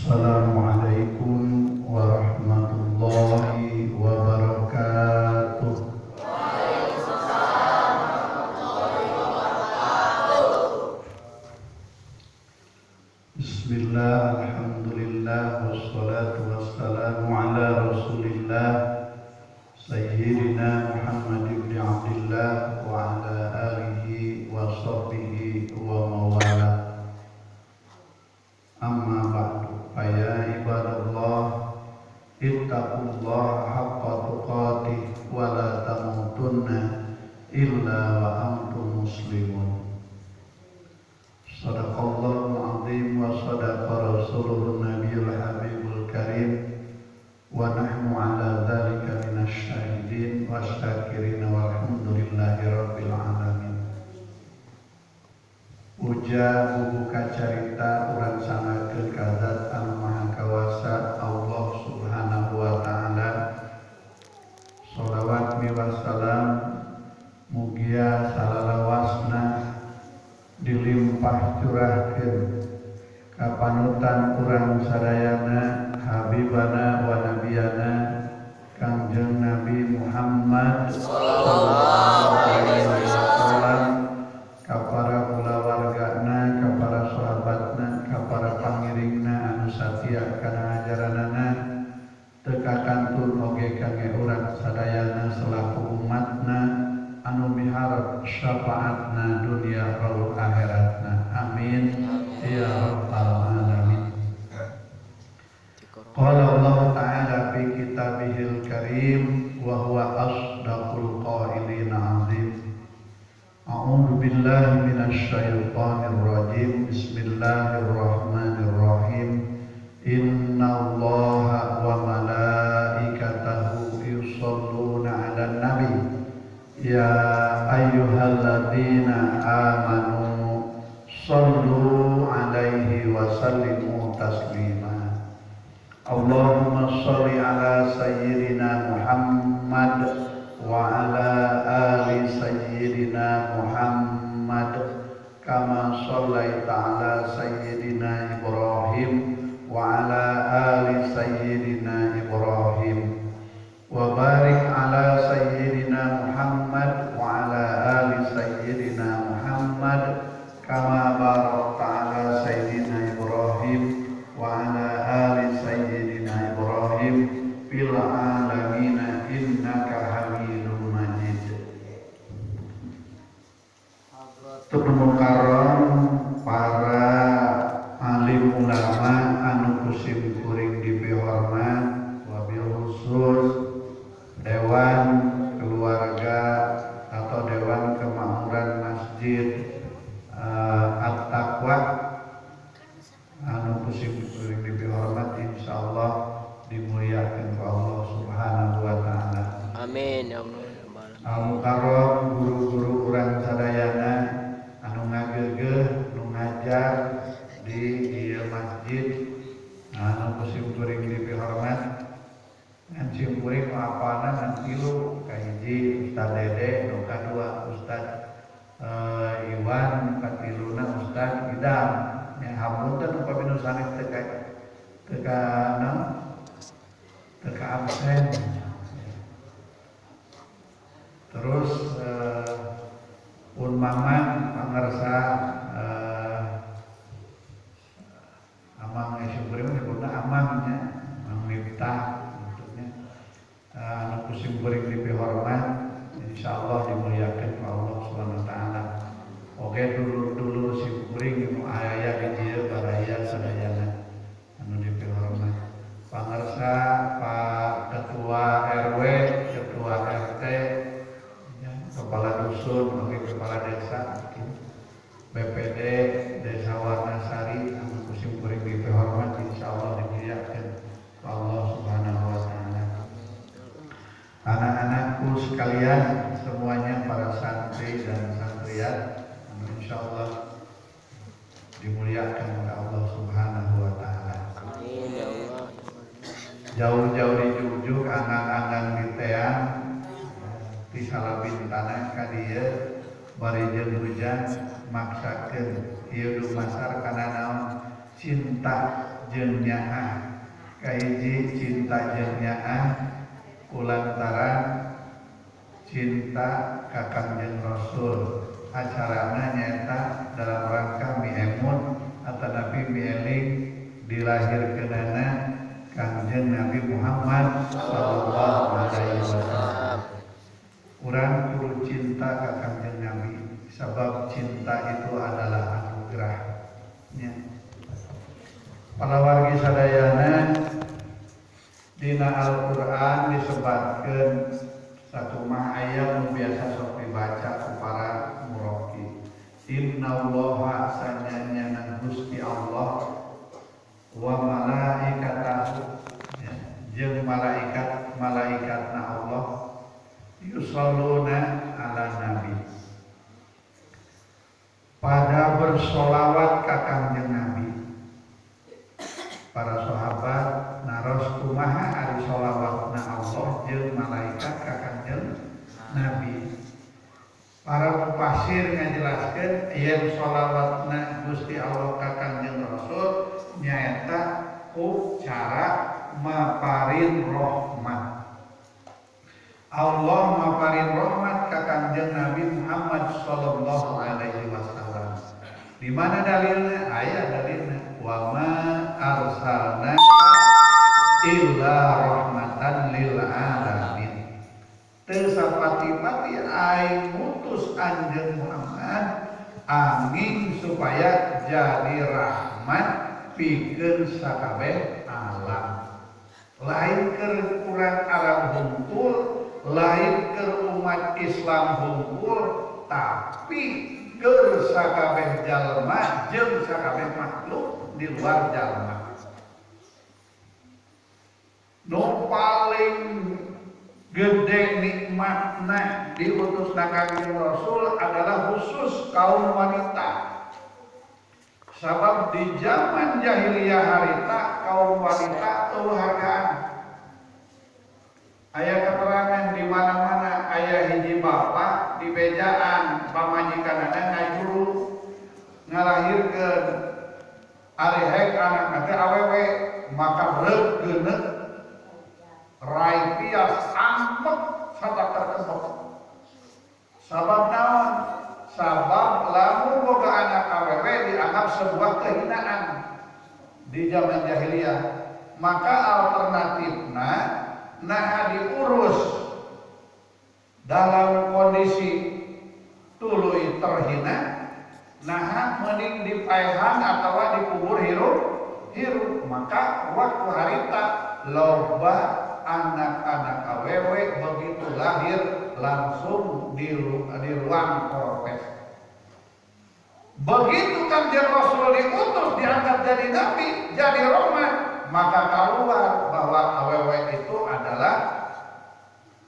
Assalamualaikum warahmatullahi wabarakatuh. Bismillah, alhamdulillah, wassalatu wassalamu ala rasulillah Sayyidina Muhammad ibn Abdillah wa ala alihi wa sahbihi wa mawala. Amma ba'du, ya ibadallah, ittaqullaha haqqa tuqatih wa la tamutunna illa wa antum muslimun. Sadaqallahul azim wa sadaqa rasuluhun nabiyul habibul karim wa nahnu ala dzalika minasy syahidin wasyakirin walhamdulillahi rabbil alamin. Puja bubuka carita urang sangakeun ka Zat anu maha kawasa Allah subhanahu wa ta'ala. Sholawat miwah salam mugia salalawasna dilimpah curahkeun ka panutan urang sadayana habibana wa nabiyana Kangjeng Nabi Muhammad sallallahu alaihi wasallam, ka para kulawargana, ka para sahabatna, ka para pangiringna anu satia kana ajaranana, teu kakantun oge kangge urang sadayana selaku umatna anu miharep syafaatna dunia wal akhiratna. Amin ya rabbal alamin. Qala Allah ta'ala fi kitabihil karim wa huwa asdaqul qailin azim. A'udzu billahi minasy syaithanir rajim. Bismillahirrahmanirrahim. Innallaha wa malaikatahu yusholluna 'alan nabi. Ya ayyuhalladzina amanu shallu 'alaihi wa sallimu taslima. Allahumma shalli ala sayyidina Muhammad wa ala ali sayyidina Muhammad kama shallaita ala sayyidina Ibrahim wa ala ali sayyidina Ibrahim wa barik ala sayyidina Muhammad wa ala ali sayyidina Muhammad kama barakta ala sayyidina Ibrahim wa ala ali sayyidina Ibrahim fil alamin innaka Hamidum Majid. Mukarram para alim ulama anu kusim kuring dipihormat, wabil khusus dewan keluarga atau dewan kemakmuran masjid At-Taqwa anu kusim kuring dipihormat, insyaallah dimuliakan oleh Allah subhanahu wa ta'ala. Amin ya Allah. Al-Mukarram guru-guru urang sadayana anu ngageugeuh nu ngajar di ieu masjid anu kusim kuring dipihormat. Ngan simkuring apana ngan tilu, kahiji Ustaz Dede, nu kadua Ustaz Iwan, katiluna Ustaz Idam. Nya hamunten upami nu sanes teka absen. Terus pun mamang pangarsa amang syukuring nyebutna amangnya Mang Miftah maksudnya anu kusim kuring dipihormat, insyaallah dimuliakeun ku Allah Subhanahu wa taala. Oge dulur-dulur simkuring nu aya di dieu baraya sadayana anu dipihormat. Pangarsa Pak Ketua RW, Ketua RT, Kepala Dusun, Kepala Desa, BPD Desa Warnasari, anu kusim kuring dipihormat, insyaallah dimuliakeun ku Allah Subhanahu wa taala. Anak-anakku sekalian semuanya, para santri dan santriat, insyaallah dimuliakan oleh Allah Subhanahu wa taala. Amin ya Allah. Jauh-jauh dijujuk angang-angang diteang di salabintana ka dieu bari jeung hujan maksakeun ieu dumasar kana naon cinta jeung nyaah. Kahiji cinta jeung nyaah kulantaran cinta ka Kangjeng Rasul. Acarana nyaeta dalam rangka miemun atanapi mieling dilahirkeunana Kangjeng Nabi Muhammad sallallahu alaihi wasallam. Urang kudu cinta ka Kangjeng Nabi sabab cinta itu adalah anugerah. Ya. Para wargi sadayana dina Al-Qur'an disebutkeun sakumaha aya nu biasa sok dibaca ku para muraqi. Innallaha sanyana Gusti Allah wa malaikatahu jeung malaikatna Allah yusalluna ala nabi pada bersolawat ka Kangjeng Nabi. Para sahabat naros kumaha ari solawatna Allah jeung malaikat ka Kangjeng Nabi. Para mufasir ngajelaskeun yen solawatna Gusti Allah ka Kangjeng Rasul nyaeta ku cara maparin rahmat. Allah maparin rahmat ka Kangjeng Nabi Muhammad sallallahu alaihi wasallam. Di mana dalilna? Aya dalilna wa ma arsalnaka illa rahmatan lil alamin. Teu sapati-pati aing ngutus anjeun Muhammad angin supaya jadi rahmat pikeun sakabeh alam. Lain keur urang Arab hungkul, lain keur umat Islam hungkul, tapi keur sakabeh jalma jeung sakabeh makhluk di luar jalma. Nu paling gede nikmatna diutusna Kangjeng Rasul adalah khusus kaum wanita. Sabab di zaman jahiliyah harita kaum wanita teu hargaan. Aya keterangan di mana-mana aya hiji bapak di bejaan pamajikanana ngajuru ngalahirkeun ari hek anakna teh awewe maka reug geuneuk rai pias ampek sadak terkebok. Sabab naon? Sabab lamun boga anak awewe dianggap sebuah kehinaan di zaman jahiliyah. Maka alternatifna nah diurus dalam kondisi tuluy terhina, nah mending dipaehan atau dikubur hirup. Maka waktu harita loba anak-anak awewe begitu lahir langsung di ruang korpes. Begitu Kangjeng Rasul diutus diangkat jadi nabi, jadi rahmat, maka keluar bahwa awewe itu adalah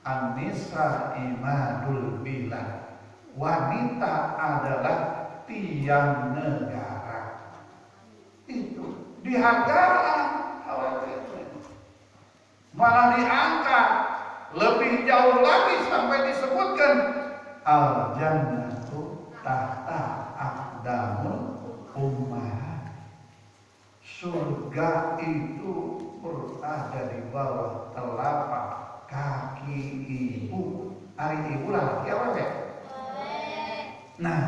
an-nisa imadul bilad. Wanita adalah tiang negara. Itu dihargaan awewe. Malah diangkat lebih jauh lagi sampai disebutkan al jannatu tahta aqdamul ummahat. Surga itu berada di bawah telapak kaki ibu. Ari ibu laki apa ya? Nah,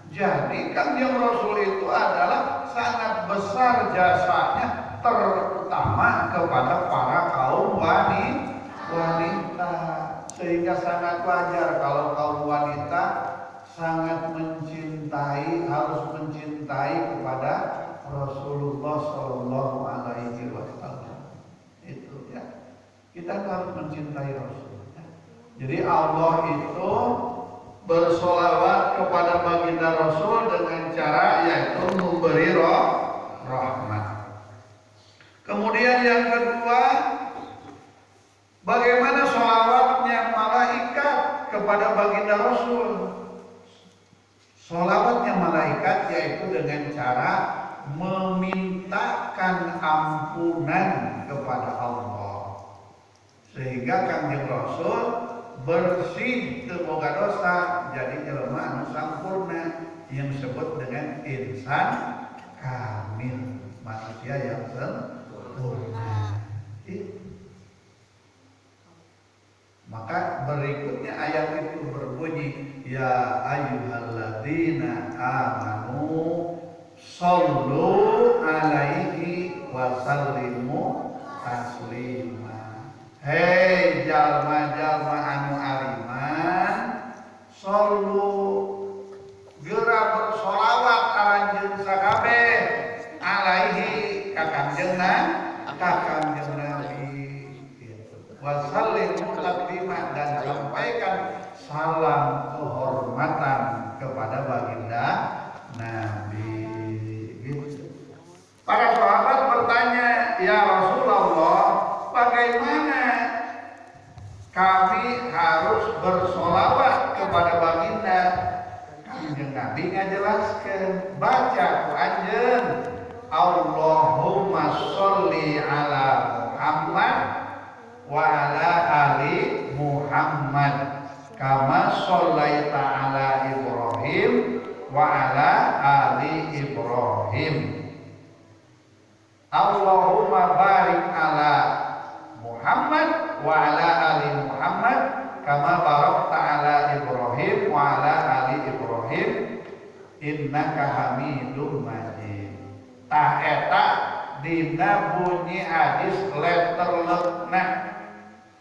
jadi Kangjeng Rasul itu adalah sangat besar jasanya, terutama kepada para kaum wanita, sehingga sangat wajar kalau kaum wanita sangat mencintai, harus mencintai kepada Rasulullah Shallallahu Alaihi Wasallam. Itu ya, kita harus mencintai Rasul. Ya. Jadi Allah itu bersolawat kepada baginda Rasul dengan cara yaitu memberi rahmat. Kemudian yang kedua, bagaimana sholawatnya malaikat kepada baginda Rasul? Sholawatnya malaikat yaitu dengan cara memintakan ampunan kepada Allah, sehingga Kangjeng Rasul bersih teu boga dosa, jadi jelema anu sampurna yang disebut dengan insan kamil. manusia yang sempurna. Maka berikutnya ayat itu berbunyi, ya ayyuhalladzina amanu shollu alaihi wa sallimu taslima. Hei jalma-jalma anu ariman, shollu geura bersolawat aranjeun sakabeh alaihi ka kanjeungna Nabi, wasallimu taslima, dan sampaikan salam kehormatan kepada baginda Nabi. Para sahabat bertanya, ya Rasulullah, bagaimana kami harus bersolawat kepada baginda? Kanjeng Nabi ngajelaskeun, baca ku anjeun, Allahumma sholli ala Muhammad wa ala ali Muhammad kama shollaita ala Ibrahim wa ala ali Ibrahim. Allahumma barik ala Muhammad wa ala ali Muhammad kama barakta ala Ibrahim wa ala ali Ibrahim innaka Hamidum Majid. Tah eta dina bunyi hadis letterlekna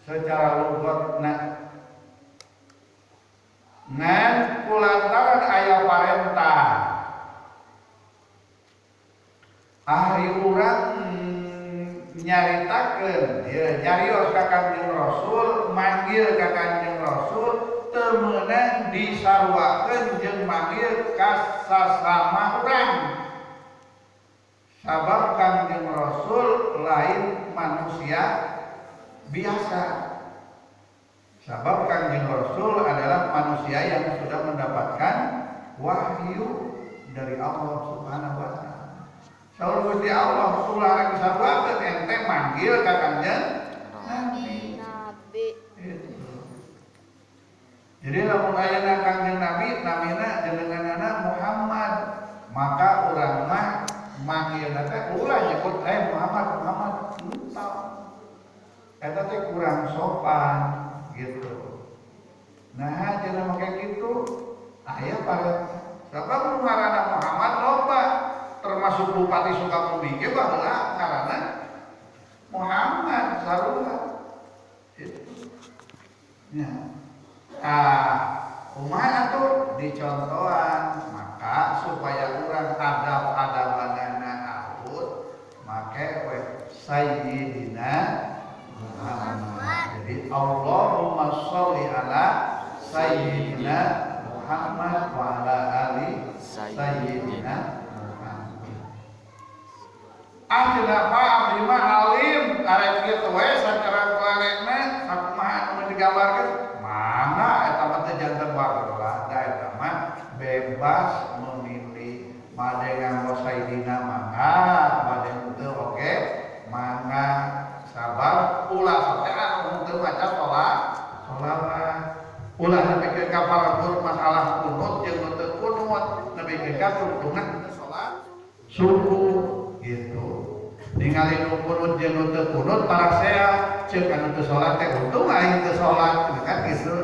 secara lugatna ngan kulantaran aya parentah ahli urang nyaritakeun ya nyarios ka Kanjeng Rasul, manggil ka Kanjeng Rasul teu meunang disarwakeun jeung manggil ka sasama urang. Sabab Kanjeng Rasul lain manusia biasa. Sabab Kanjeng Rasul adalah manusia yang sudah mendapatkan wahyu dari Allah Subhanahu wa taala. Saur Gusti Allah ulah disarwakeun ente manggil ka Kanjeng Nabi. Jadi lamun ayeuna Kanjeng Nabi namina jenenganna Muhammad, maka urang mah manggilna teh ulah nyebut Muhammad entah. Eta teh kurang sopan gitu. Nah, jangan make gitu. Aya pare sabab nu ngaranna Muhammad loba, termasuk Bupati Sukabumi ge baheula ngaranna Muhammad sarua. Gitu. Ya. Kumaha atuh dicontohan, maka supaya urang adab-adabanana awut make we sayyidina Muhammad. Jadi Allahumma sholli ala sayyidina Muhammad wa ala ali sayyidina Muhammad. Kenapa abdi mah alim arek kitu we sacara kualena sakumaha anu digambarkeun mana eta mah teh janten baheula da eta mah bebas memilih made nganggo sayyidina mangga made teu oge mangga sabab ulah teh anu teu maca sholawat ulah nepikeun ka paratur masalah kunut jeung teu kunut nepikeun ka tuntunan salat subuh gitu. Ningali nu kunut jeung nu teu kunut parasea ceuk anu teu salat teh untung aing teu salat kan gitu.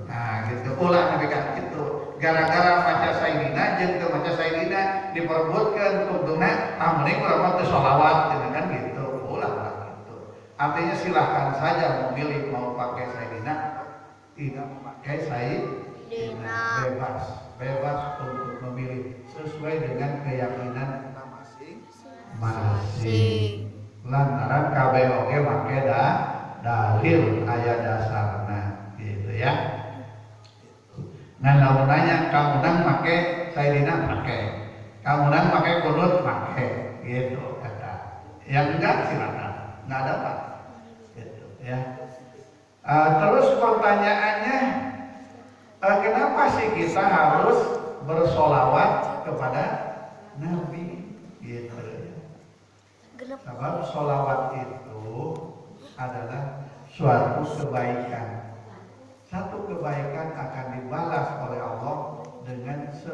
Nah, gitu ulah nepikeun kitu. Gara-gara maca sayyidina jeung teu maca sayyidina diperebutkeun kuntuna amun urang mah teu sholawat kan gitu. Ulah gitu. Artinya silahkan saja memilih mau pakai sayyidina tidak memakai sayyidina, bebas untuk memilih sesuai dengan keyakinan kita masing-masing. Lantaran kabeh oge make dalil aya dasarna gitu ya. Nah, lamun nanya kamunang make sayyidina make, kamunang make kunut make gitu kata. Yang enggak silakan, enggak ada apa. Gitu ya. Terus pertanyaannya, kenapa sih kita harus bersolawat kepada Nabi? Gitu. Sebab solawat itu adalah suatu kebaikan. Satu kebaikan akan dibalas oleh Allah dengan 10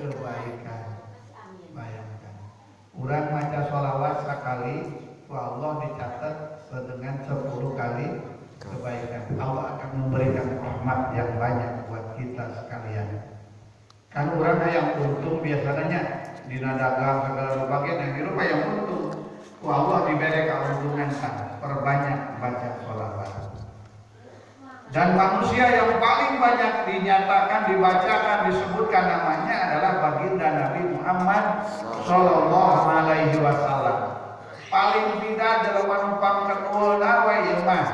kebaikan. Bayangkan, urang kita sekalian. Kan orang yang untung biasanya di dagang segala bagian yang dirupa yang untung. Ku Allah diberi keuntungan kan, perbanyak baca sholawat. Dan manusia yang paling banyak dinyatakan, dibacakan, disebutkan namanya adalah baginda Nabi Muhammad Sallallahu Alaihi Wasallam. Paling tidak dalam numpang kedua wa imah,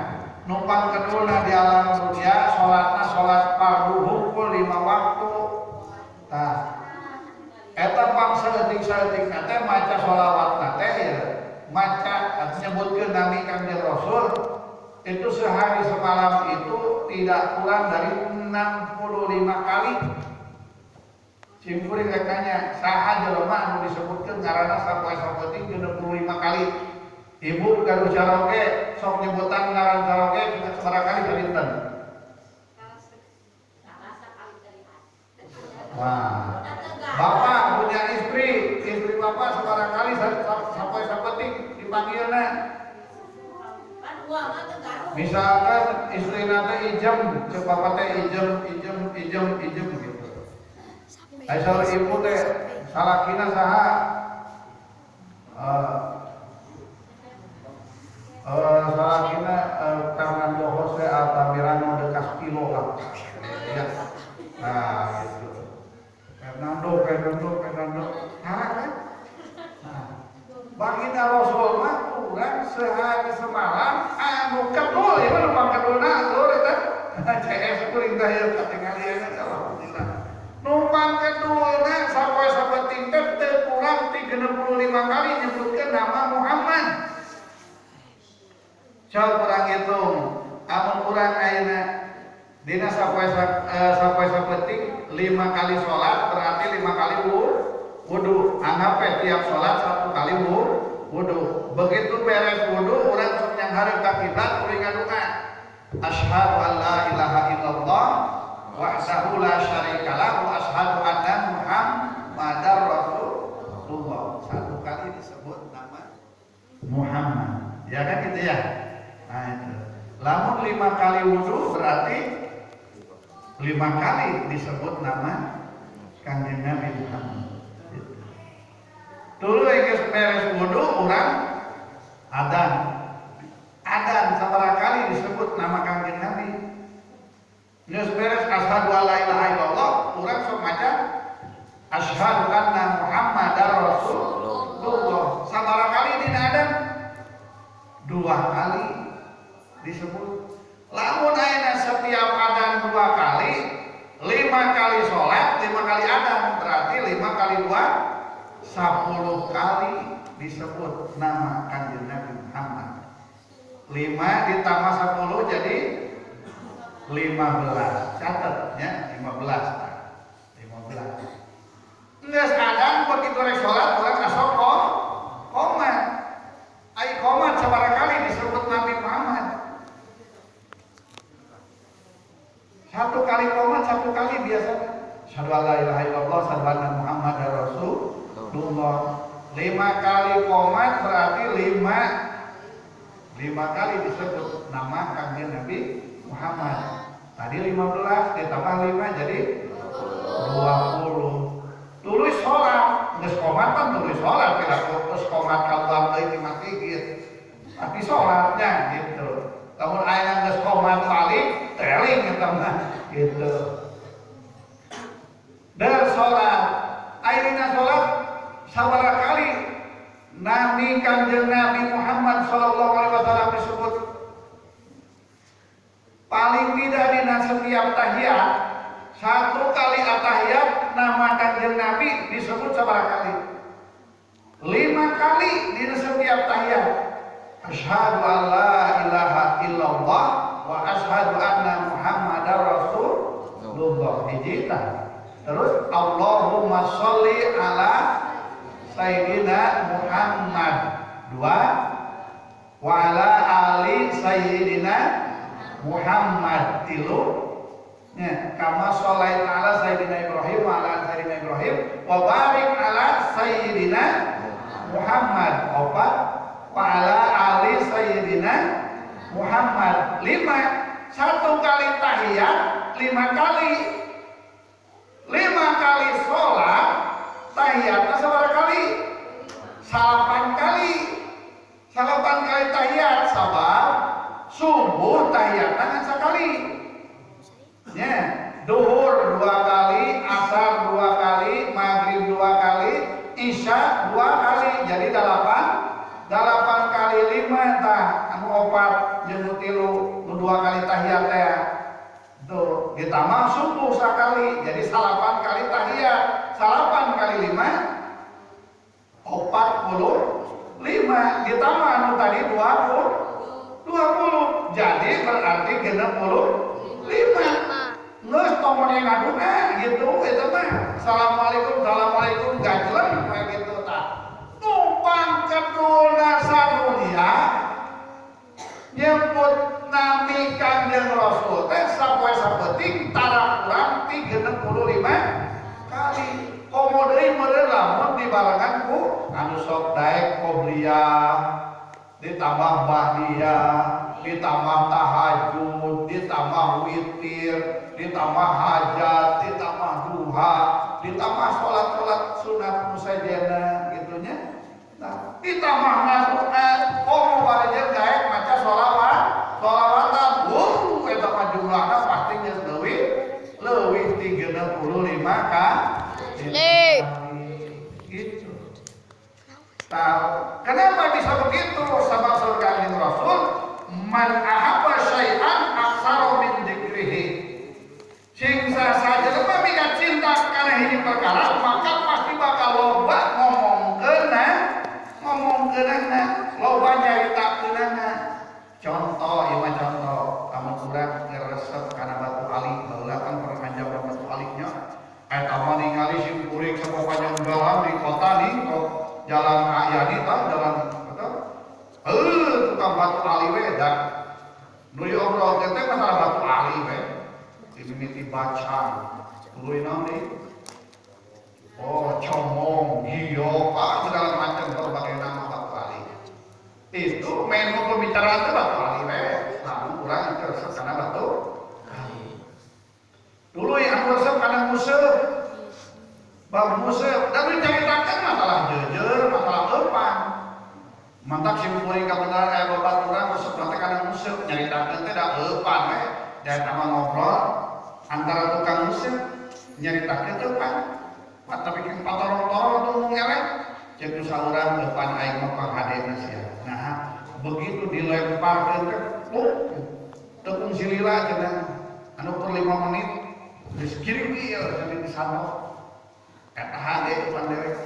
numpang kedua di alam dunia, sholatna sholat fardu hukum 5 waktu. Nah, eta pang saeutik-saeutik teh maca sholawat teh ya, maca nyebutkeun nami Kanjeng Rasul itu sehari semalam itu tidak kurang dari 65 kali. Cimpuring rek nanya, saha jelema anu disebutkeun ngaranna sampai sapoting 65 kali. Ibu kanu karaoke sok nyebutan ngaran karaoke sabaraha kali salinten? Wah. Bapak punya istri bapak sabaraha kali sampai sapoting dipanggilna? Misalkan istri nate ijem, cek bapak teh ijem gitu. Aisyah ibu teh salakina saha? Salakina Fernando Jose Altamirano de Castillo lah. Ya. Nah, gitu. Fernando. Kan? Nah, baginda Rasul mah kurang sehari semalam anu kedul ya mah numpang kedulna lur eta. CS kuring teh ya katinggalian alhamdulillah. Numpang kedulna sampai sapeting teh teu kurang 35 kali nyebutkeun nama Muhammad. Coba kurang hitung, amun kurang ayeuna dina sampai sapeting 5 kali sholat berarti 5 kali wudu. Anggap tiap sholat 1 kali wudu. Begitu beres wudu, urang sok nyanghareun ka kiblat kuring ngadonga. Asyhadu an la ilaha illallah wahdahu la syarikalah wa asyhadu anna Muhammadar Rasulullah. 1 kali disebut nama Muhammad. Ya kan gitu ya? Nah itu. Lamun 5 kali wudu berarti 5 kali disebut nama Kanjeng Nabi Muhammad. Dulu geus beres wudu urang adzan sabaraha kali disebut nama Kanjeng Nabi. Geus beres asyhadu alla ilaha illallah urang sok maca asyhadu anna Muhammadar Rasulullah. Sabaraha kali dina adzan? 2 kali disebut. Lamun ayeuna setiap adzan 2 kali, 5 kali sholat, 5 kali adzan, berarti 5 kali 2 10 kali disebut nama Kanjeng Nabi Muhammad. 5 ditambah 10 jadi 15. Catat ya, 15. Geus adzan begitu rek sholat urang asok qomat. Ai qomat sabaraha kali disebut Nabi Muhammad? 1 kali qomat 1 kali biasanya. Asyhadu alla ilaha illallah asyhadu anna Muhammadar Rasulullah. 5 kali qomat berarti 5 kali disebut nama Kanjeng Nabi Muhammad. Tadi 15 ditambah 5 jadi 20. Tulis sholat, geus qomat kan tulis sholat, tidak terus qomat kaluar deui mati gitu. Tapi sholatnya gitu. Lamun aya geus qomat balik, teling eta mah gitu. Dan sholat, ayeuna sholat sabaraha kali Nabi Kanjeng Nabi Muhammad sallallahu alaihi wasallam disebut? Paling tidak di setiap tahiyat 1 kali at-tahiyat nama Kanjeng Nabi disebut sabaraha kali? 5 kali di setiap tahiyat. Asyhadu an la ilaha illallah wa asyhadu anna Muhammadar Rasulullah. Hiji tah. Terus Allahumma sholli ala Sayyidina Muhammad. 2 wa ala ali Sayyidina Muhammad. 3 ya, kama sholaita ala Sayyidina Ibrahim wa ala Sayyidina Ibrahim wa barik ala Sayyidina Muhammad. 4 wa ala ali Sayyidina Muhammad. 5 1 kali tahiyat 5 kali 5 kali sholat tahiyatnya sabar kali 8 kali. 8 kali tahiyat sabar. Subuh tahiyatnya kan sekali. Ya, duhur 2 kali, asar 2 kali, maghrib 2 kali, isya 2 kali. Jadi 8 kali 5 tah anu 4 jeung 3 nu 2 kali tahiyat teh. Tuh, ditambah subuh sekali. Jadi 8 kali tahiyat. 8 kali 5 45 ditambah anu tadi 20. Jadi berarti 65. Ngeus tomor yang ngaduna gitu itu mah. Assalamualaikum gajlan kayak gitu tah. Numpang kedulna sadunya nyebut nami Kanjeng Rasul teh sapoe sapeting tara kurang 35 kali. Komo deui meureun lamun dibarengan ku anu sok daek qobliyah, ditambah ba'diyah, ditambah tahajud, ditambah witir, ditambah hajat, ditambah duha, ditambah sholat-sholat sunat musajana gitunya. Nah, ditambah Quran, komo barejeun daek maca sholawatan. Eta mah jumlahna pasti geus leuwih 35 kan. Gitu. Tahu kenapa bisa begitu? Sama surga Kanjeng Rasul, man ahabba syai'an aksara min dzikrihi. Sing saja lemah mika cinta kana hiji perkara, maka pasti bakal loba ngomongkeunana, loba nyaritakeunana. Contoh, ieu mah contoh, amun urang ngeresep kana Batu Ali, baheula kan perpanjang Batu Alinya. Eta mah ningali sim kuring sapopanjang jalan di kota nih, jalan Ayani tah, jalan betul. Tukang Batu Ali we dak. Nu obrol teh masalah Batu Ali we. Dimimiti baca. Tuluy naon deui? Oh, comong, giyo, segala macam berbagai nama Batu Ali. Itu main pembicaraan itu Batu Ali we. Namun urang itu resep kana Batu Ali. Dulu yang resep kana musuh. Bab musuh, dan diceritakan masalah jejer, masalah eupan. Mantap sim kuring kabenaran aya babaturan resep teh kana musuh, nyaritakeun teh da eupan we. Dan nama ngobrol antara tukang musuh nyaritakeun eupan. Tapi bikin patorong-torong tuh ngelek. Cek nu saurang eupan aing mah panghadeuna sia. Nah, begitu dilemparkeun teh, tepung silila cenah anu per 5 menit geus kirim ieu jadi disandok. Eta hade pan dewek.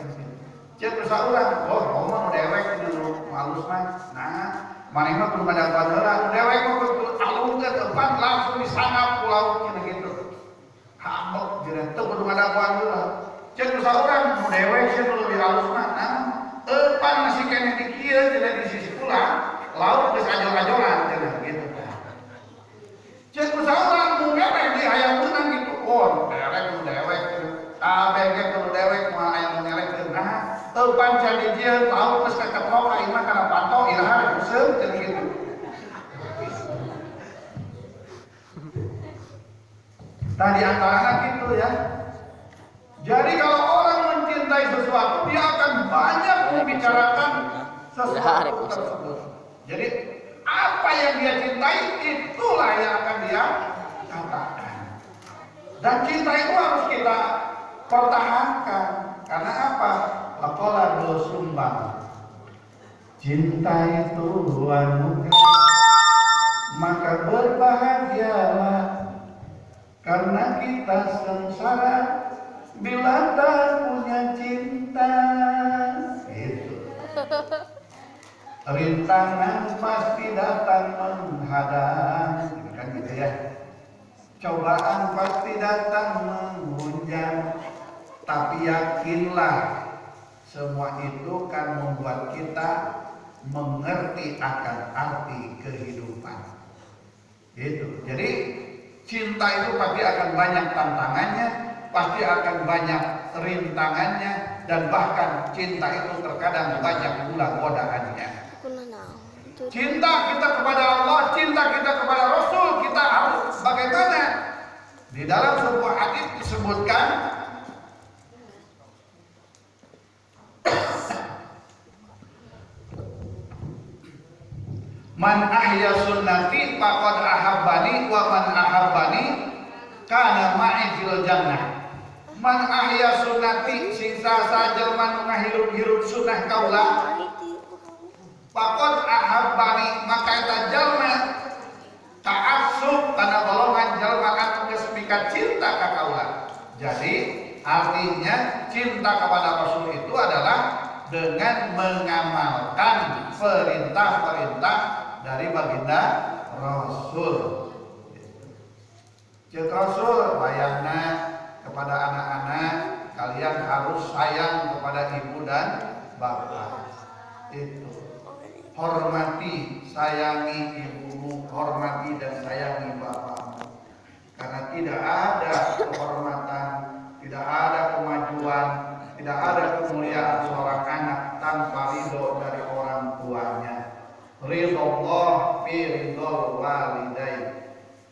Cek nu saurang, ngomong nu dewek nu halus mah. Nah, maneh mah kudu ngadaguan heula, nu dewek mah kudu alungkeun eupan langsung disangap ku lauk cenah kitu. Hambok jeung teu kudu ngadaguan heula. Cek nu saurang nu dewek sia nu leuwih halus mah. Nah, eupan masih kene di kieu cenah di sisi pulang, lauk geus ajol-ajolan cenah gitu. Cek nu saurang nu dewek di hayang meunang gitu. Oh, dewek nu dewek. Abengke kudu dewek moal aya nu ngelekkeun. Nah, eupan can dijieun lauk geus keketok aing mah kana panto iraha rek useuh cenah kitu. Tadi antaranya gitu ya. Jadi kalau orang mencintai sesuatu, dia akan banyak membicarakan sesuatu tersebut. Jadi apa yang dia cintai, itulah yang akan dia katakan. Dan cinta itu harus kita pertahankan. Karena apa? Laqala Sumbang. Cinta itu anugerah, maka berbahagialah. Karena kita sengsara bila tak punya cinta. Itu. Rintangan pasti datang menghadang, kan gitu ya. Cobaan pasti datang menghunjam, tapi yakinlah semua itu kan membuat kita mengerti akan arti kehidupan. Itu. Jadi cinta itu pasti akan banyak tantangannya, pasti akan banyak rintangannya, dan bahkan cinta itu terkadang banyak pula godaannya. Cinta kita kepada Allah, cinta kita kepada Rasul, kita harus bagaimana? Di dalam sebuah hadis disebutkan man ahya sunnati faqad ahabbani wa man ahabbani kana ma'i fil jannah. Man ahya sunnati sing sasa jelema nu ngahirup-hirup sunnah kaula faqad ahabbani maka eta jelema ta'assub kana golongan jelema anu geus mika cinta ka kaula. Jadi artinya cinta kepada Rasul itu adalah dengan mengamalkan perintah-perintah dari baginda Rasul. Cek Rasul bayangna kepada anak-anak kalian harus sayang kepada ibu dan bapak. Itu hormati, sayangi ibumu, hormati dan sayangi bapakmu. Karena tidak ada kehormatan, tidak ada kemajuan, tidak ada kemuliaan seorang anak tanpa ridho dari orang tuanya. Ridho Allah fi ridho walidain.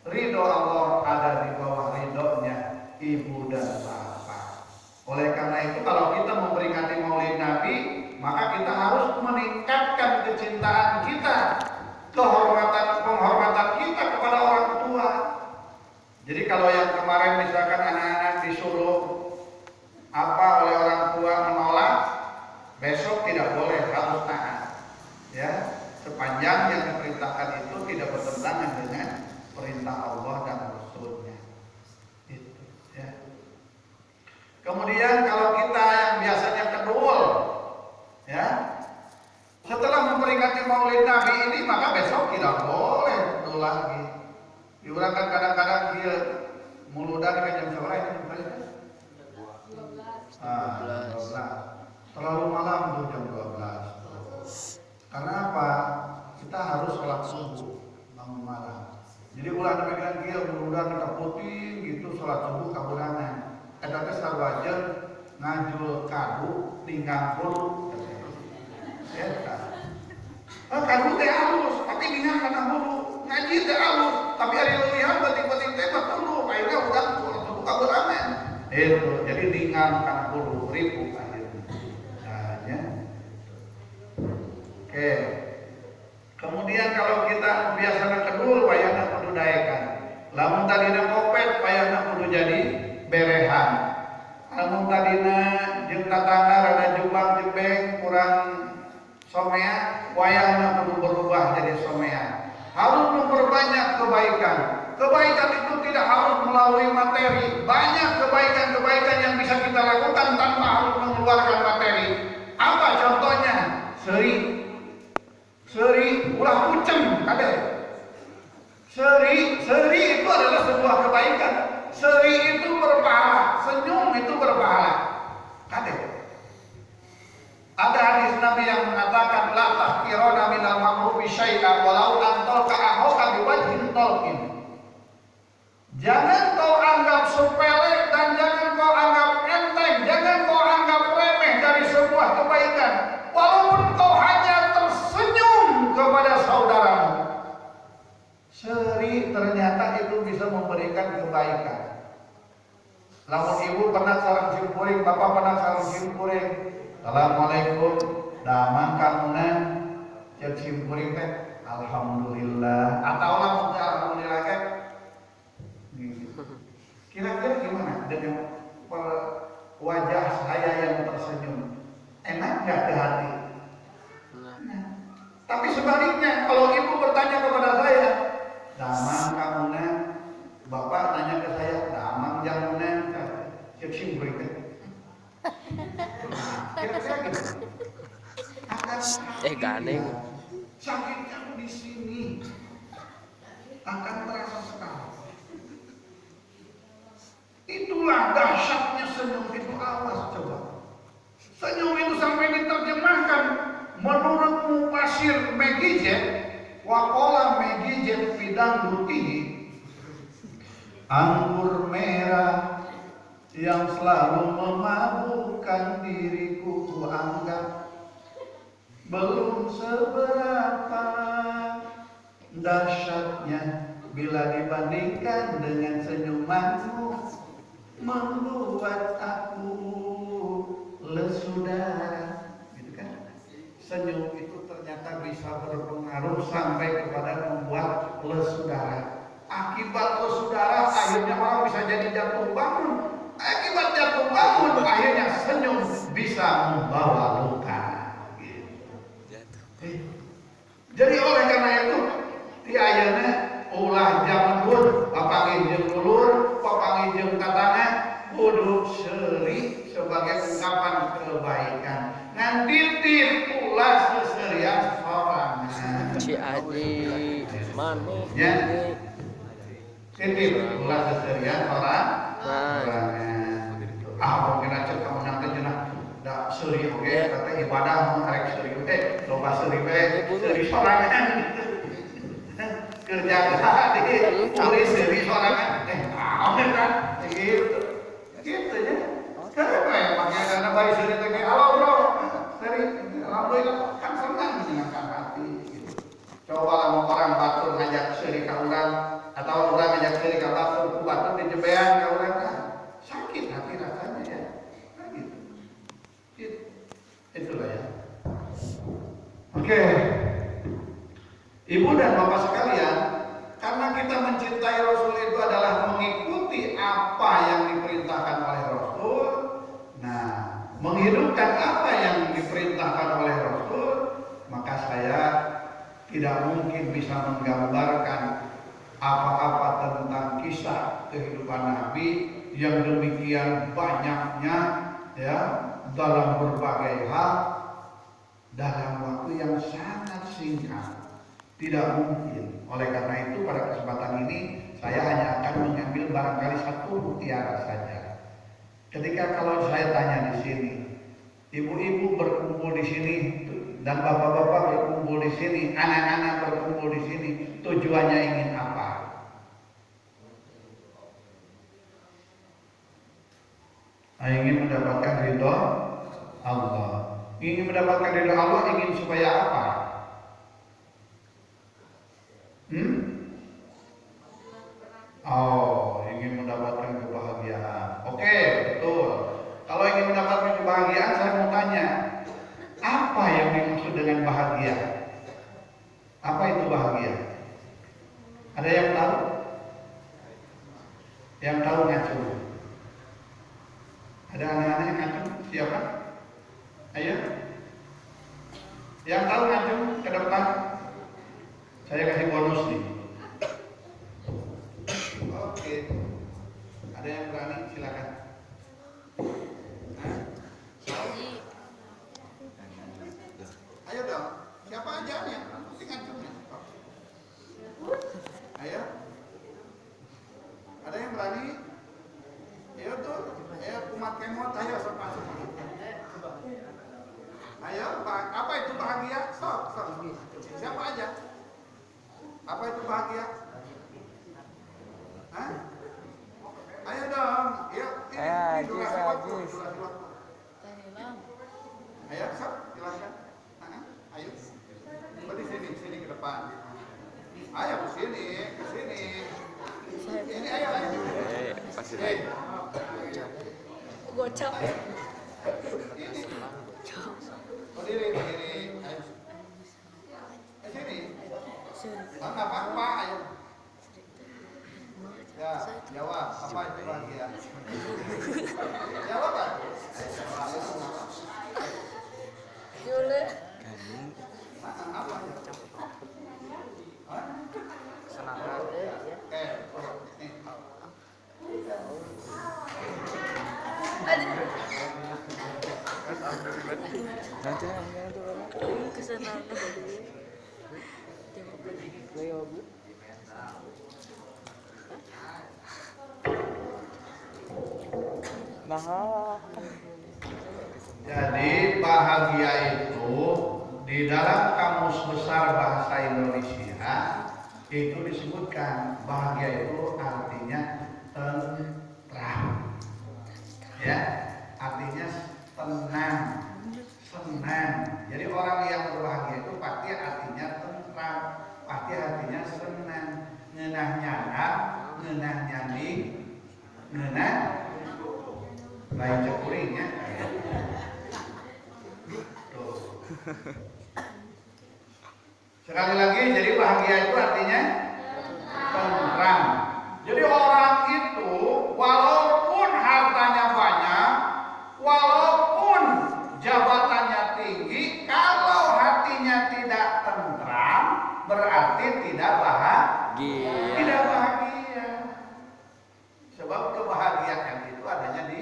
Ridho Allah ada di bawah ridhonya ibu dan bapak. Oleh karena itu kalau kita memperingati Maulid Nabi, maka kita harus meningkatkan kecintaan kita, penghormatan kita kepada orang tua. Jadi kalau yang kemarin misalkan anak-anak disuruh apa oleh orang tua menolak, besok tidak boleh, harus taat. Ya, sepanjang yang diperintahkan itu tidak bertentangan dengan perintah Allah dan Rasulnya. Itu. Ya. Kemudian kalau kita yang biasanya kedul, ya, setelah memperingati Maulid Nabi ini maka besok tidak boleh kedul lagi. Diurangkan kadang-kadang dia muludan ke jam berapa ini? 12. Terlalu malam tuh jam 12. Karena apa? Kita harus sholat subuh bangun malam. Jadi ulah demikian dia muludan kita putih gitu sholat subuh kaburangan. Eta teh sarwajeun ngajul kadu tinggal bulu. Eta. Kadu teh halus, tapi tinggal kana bulu. Ngaji teh halus, tapi ari leuwih penting-penting teh mah tulu, akhirnya udah subuh kaburangan. Itu, jadi tinggal kana bulu ribu akhirnya. Nah, ya. Oke. Kemudian kalau kita biasanya kedul payahna kudu daekan. Lamun tadina kopet payahna kudu jadi berehan. Lamun tadina jeung tatangga rada jumbang jembeng kurang somea, wayahna kudu berubah jadi somea. Harus memperbanyak kebaikan. Kebaikan itu tidak harus melalui materi. Banyak kebaikan-kebaikan yang bisa kita lakukan tanpa harus mengeluarkan materi. Apa contohnya? Seri, ulah kucing, kade. Seri itu adalah sebuah kebaikan. Seri itu berpahala, senyum itu berpahala. Kade. Ada hadis Nabi yang mengatakan la tahqiruna minal ma'rufi syai'an walau an talqa akhaka biwajhin talqin. Jangan kau anggap sepele dan jangan kau anggap enteng, jangan kau anggap remeh dari sebuah kebaikan. Walaupun kau hanya tersenyum kepada saudaramu. Seri ternyata itu bisa memberikan kebaikan. Lamun ibu pernah sareng simpuring, bapak pernah sareng simpuring. Assalamualaikum, damang kamuna cek simpuring teh alhamdulillah. Atau lamun alhamdulillah kan. Kira-kira gimana dengan wajah saya yang tersenyum? Enak gak ke hati? Nah. Tapi sebaliknya, kalau ibu bertanya kepada saya, damang kamuna, bapak tanya ke saya, damang jamuna, cek simpuring teh. Kira-kira gitu. Akan ganeng. Sakitnya di sini akan terasa sekali. Itulah dahsyatnya senyum itu. Awas coba. Senyum itu sampai diterjemahkan menurut mufasir Megijet, waqala Megijet bidang rutihi, anggur merah yang selalu memabukkan diriku kuanggap belum seberapa dahsyatnya bila dibandingkan dengan senyumanmu membuat aku lesu darah. Gitu kan? Senyum itu ternyata bisa berpengaruh sampai kepada membuat lesu darah. Akibat lesu darah akhirnya orang bisa jadi jatuh bangun. Akibat jatuh bangun akhirnya senyum bisa membawa luka. Gitu. Jadi oleh karena itu ti ayeuna ulah zaman pun papanggih jeung ulur, papanggih jeung katana kudu seuri sebagai ungkapan kebaikan. Ngan titip ulah seserian sorangan. Si Adi mami. Ya. Titip ulah seserian sorangan. Mungkin aja kamu nangke cenah da seuri oge kata ibadah mah arek seuri teh loba seuri we seuri sorangan. Kerja di tulis seuri sorangan naon kan gitu. Gitu ya. Kenapa ya makanya karena bayi seuri teh halo bro. Seuri alhamdulillah kan senang menyenangkan hati gitu. Coba lamun orang batur ngajak seuri ka urang atau urang ngajak seuri ka batur ku batur dijebean ka urang kan sakit hati rasanya ya. Nah, gitu. Itulah ya. Oke. Ibu dan bapak sekalian, karena kita mencintai Rasul itu adalah mengikuti apa yang diperintahkan oleh Rasul. Nah, menghidupkan apa yang diperintahkan oleh Rasul, maka saya tidak mungkin bisa menggambarkan apa-apa tentang kisah kehidupan Nabi yang demikian banyaknya ya dalam berbagai hal dalam waktu yang sangat singkat. Tidak mungkin. Oleh karena itu pada kesempatan ini saya hanya akan mengambil barangkali satu mutiara saja. Ketika kalau saya tanya di sini, ibu-ibu berkumpul di sini dan bapak-bapak berkumpul di sini, anak-anak berkumpul di sini, tujuannya ingin apa? Ingin mendapatkan ridho Allah. Ingin mendapatkan ridho Allah, ingin supaya apa? Oh, ingin mendapatkan kebahagiaan. Oke, betul. Kalau ingin mendapatkan kebahagiaan, saya mau tanya, apa yang dimaksud dengan bahagia? Apa itu bahagia? Ada yang tahu? Yang tahu ngacung? Ada anak-anak yang ngacung? Siapa? Ayo. Yang tahu ngacung ke depan? Saya kasih bonus nih. Oke. Ada yang berani? Silakan. Ayo dong. Siapa aja yang penting ngacungnya? Ayo. Ada yang berani? Ayo tuh. Ayo kumat kemot. Ayo sopan. Ayo. Apa itu bahagia? Sok. Siapa aja? Apa itu bahagia? Hah? Ayo dong, yuk. Ini durasi waktu. Ayo, sok, silakan. Ayo. Di sini ke depan. Ayo ke sini. Ini ayo. Pasti lagi. Gocap. Ini. Berdiri. Ayo. Sini. Enggak apa-apa, ayo. Ya, jawab. Apa itu bahagia? Jawab kan? Yule. Apa? Senang. Oke. Nanti Kesenangan. Jadi bahagia itu di dalam Kamus Besar Bahasa Indonesia itu disebutkan bahagia itu artinya tentram, ya, artinya tenang, senang. Jadi orang yang berbahagia itu pasti artinya tentram, pasti artinya senang, ngeunah nyana, ngeunah nyanding, ngeunah lain cekuring ya. Tuh. Sekali lagi, jadi bahagia itu artinya tentram. Jadi orang itu walaupun hartanya banyak, walaupun jabatannya tinggi, kalau hatinya tidak tentram, berarti tidak bahagia. Tidak bahagia. Sebab kebahagiaan itu adanya di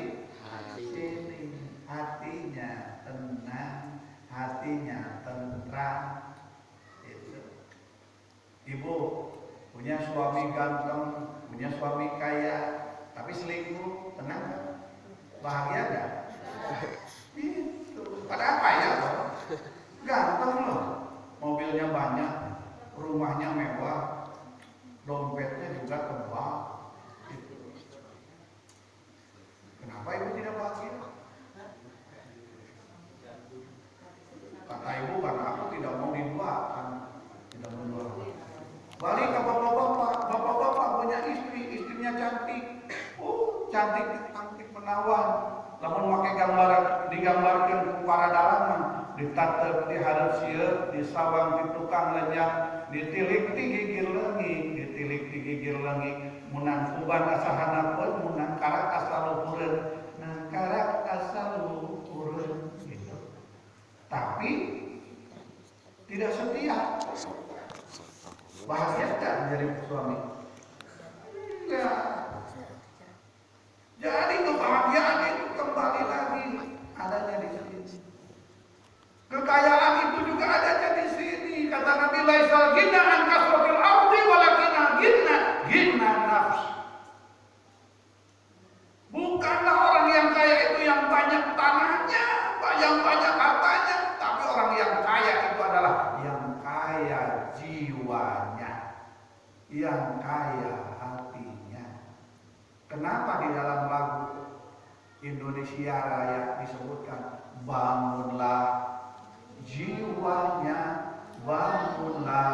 sini. Hatinya tenang, hatinya tentram. Ibu punya suami ganteng, punya suami kaya, tapi selingkuh, tenang kan? Bahagia gak? Gitu. Padahal kaya loh, ganteng loh, mobilnya banyak, rumahnya mewah, dompetnya juga tebal. Gitu. Kenapa ibu tidak bahagia? Kata ibu, karena aku tidak mau diduakan, tidak mau diduakan. Balik ke bapak-bapak punya istri, istrinya cantik, cantik menawan. Lamun make gambar digambarkan para dalangan, ditatep, diharap sieun, disawang di tukang lenyap, ditilik di gigir leungit, munang uban asahanapeun, munang karak asa luhureun, nang karak asa luhureun gitu. Tapi tidak setia. Bahagia tak menjadi suami? Enggak. Jadi kebahagiaan itu kembali lagi adanya di sini. Kekayaan itu juga adanya di sini. Kata Nabi, laisal ghina an kasratil ardi walakinna ghina nafs. Bukanlah orang yang kaya itu yang banyak tanahnya, yang banyak hartanya, tapi orang yang kaya itu adalah yang kaya jiwanya, yang kaya hatinya. Kenapa di dalam lagu Indonesia Raya disebutkan bangunlah jiwanya, bangunlah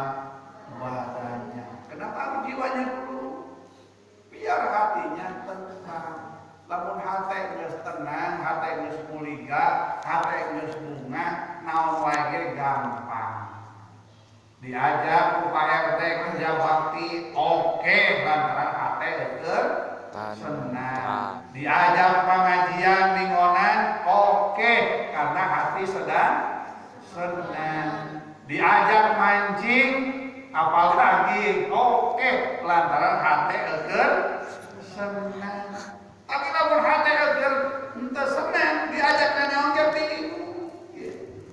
badannya. Kenapa harus jiwanya dulu? Biar hatinya tenang. Lamun hati geus tenang, hati geus muliga, hati geus bunga, naon wae gampang. Diajak ku RT kerja bakti, oke, lantaran hati eukeun senang. Diajak pengajian mingonan, oke, karena hati sedang senang. Diajak mancing, apalagi oke, lantaran hati eukeun senang. Tapi lamun hati eukeun henteu senang, diajak nanya ongkep bingung.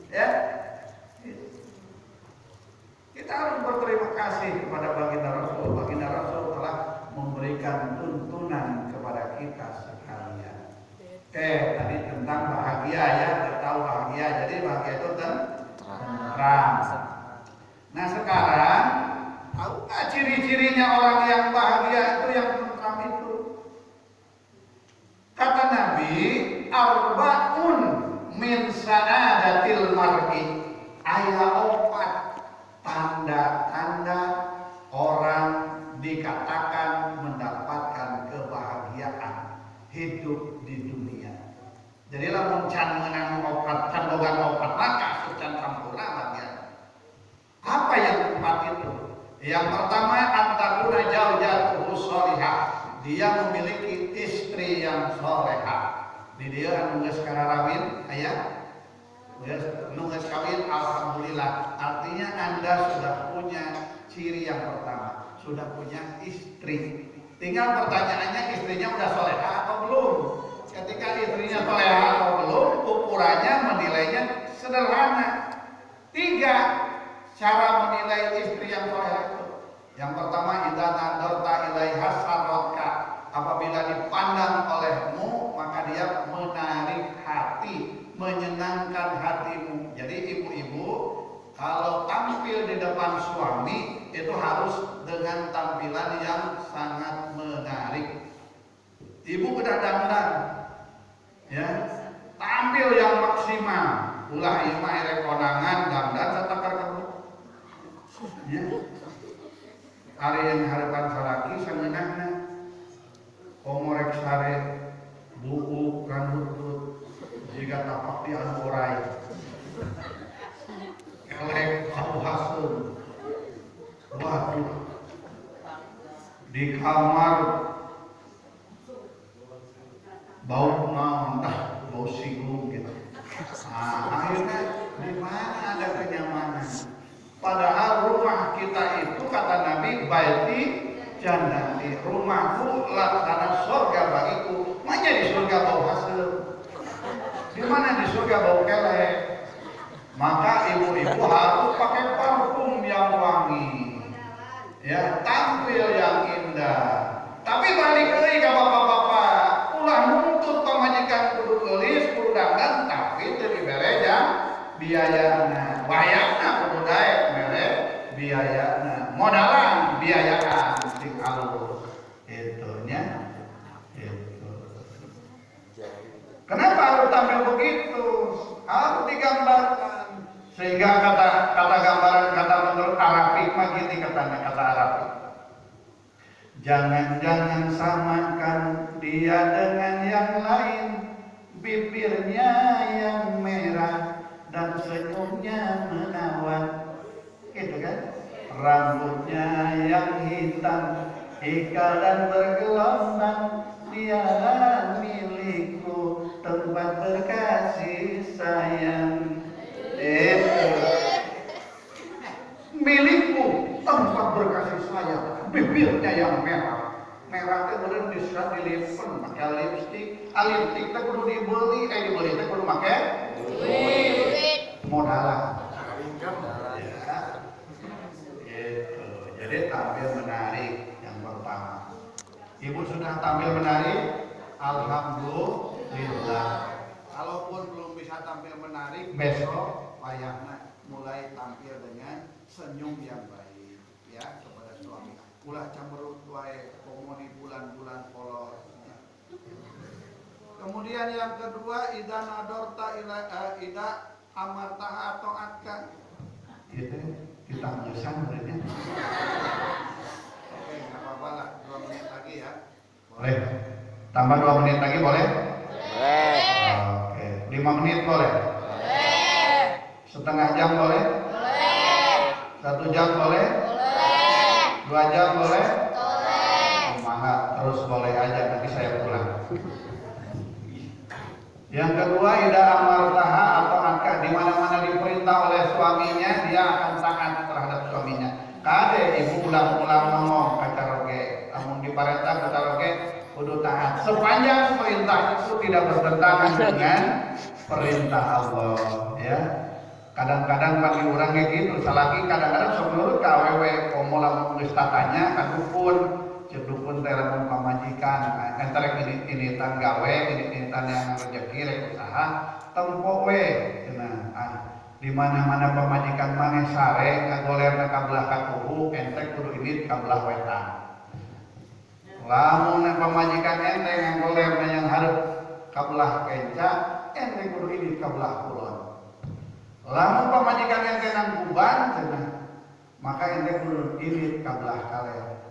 Ya. Kita harus berterima kasih kepada baginda Rasul. Baginda Rasul telah memberikan tuntunan kepada kita sekalian. Oke, tadi tentang bahagia ya, kita tahu bahagia. Jadi bahagia itu tentram. Nah sekarang, tahu nggak ciri-cirinya orang yang bahagia itu, yang tentram itu? Kata Nabi, arba'un min sa'adatil mar'i, aya opat tanda-tanda orang dikatakan mendapatkan kebahagiaan hidup di dunia. Jadi lamun can menang opat, can bogan opat maka can sampurna bahagia. Apa yang keempat itu? Yang pertama, antakuna zaujatuhu sholihah, dia memiliki istri yang solehah. Di dia anu geus kararawin aya nunggu kawin, alhamdulillah. Artinya Anda sudah punya ciri yang pertama, sudah punya istri. Tinggal pertanyaannya, istrinya udah soleha atau belum? Ketika istrinya soleha atau belum, ukurannya menilainya sederhana. 3 cara menilai istri yang soleha itu. Yang pertama, idza nadarta ilaiha sarratka, apabila dipandang olehmu maka dia menarik hati, menyenangkan hatimu. Jadi ibu-ibu kalau tampil di depan suami itu harus dengan tampilan yang sangat menarik. Ibu udah dandan, ya, tampil yang maksimal. Ulah ieu mah erek konangan dandan satakar kamu. Ya. Ari yang harapan salaki sangeunahna komorek sare buuk kan butut jika tapak di anu orai elek anu haseun waduh di kamar bau naon tah bau sigung gitu. Akhirnya di mana ada kenyamanan? Padahal rumah kita itu kata Nabi baiti jannati, rumahku laksana surga bagiku. Mana di surga bau hasil? Di mana di surga bau kelek? Maka ibu-ibu harus pakai parfum yang wangi, ya, tampil yang indah. Tapi balik deui ka bapak-bapak, ulah nuntut pamajikan kudu geulis, kudu dandan, tapi teu dibereja biayana. Bayarna kudu daek mere biayana. Modalan biayaan sing alus. Itu nya. Itu. Kenapa harus tampil begitu? Harus digambarkan. Sehingga kata gambaran kata menurut Arabik mah gini kata Arabik. Jangan samakan dia dengan yang lain, bibirnya yang merah dan senyumnya menawan, gitu kan? Rambutnya yang hitam, ikal dan bergelombang, dialah milikku, tempat berkasih sayang. Itu milikku, tempat berkasih sayang. Bibirnya yang merah, merah teh bener bisa dilipen pakai lipstik, lipstik teh kudu dibeli teh kudu pakai duit, modalan. Ya. Gitu. Jadi tampil menarik yang pertama. Ibu sudah tampil menarik, alhamdulillah. Kalaupun belum bisa tampil menarik, besok wayahna mulai tampil dengan senyum yang baik, ya, kepada suami. Ulah cemberut wae komoni bulan-bulan polos. Kemudian yang kedua, ida nadorta ida amartaha ta'atkan. Itu kita ngesan berarti. Oke, enggak apa-apa lah, 2 menit lagi ya. Boleh. Tambah 2 menit lagi boleh? Boleh. Oke, 5 menit boleh? Boleh. Setengah jam boleh? Boleh. 1 jam boleh? 2 jam boleh? Boleh. Kumaha terus boleh aja, nanti saya pulang. Yang kedua, ida amartaha atau angka, di mana-mana diperintah oleh suaminya, dia akan taat terhadap suaminya. Kade ibu ulang-ulang ngomong ke karaoke, namun diperintah ke karaoke kudu taat. Sepanjang perintah itu tidak bertentangan dengan perintah Allah, ya. Kadang-kadang bagi orang kayak gitu, salaki kadang-kadang sebelum KWW komo lamun geus tatanya ka dukun, cek dukun teh lamun pamajikan, entar ini tan gawe, ini tan yang rezeki rek usaha, tempo we cenah. Di mana-mana pamajikan maneh sare ngagolerna ka belah katuhu, ente kudu ini ka belah wetan. Lamun pamajikan ente ngagolerna yang hareup ka belah kenca, ente kudu ini ka belah kulon. Lamun pamajikan yang kenang kuban cenah, maka ente kudu irit ka belah kaler.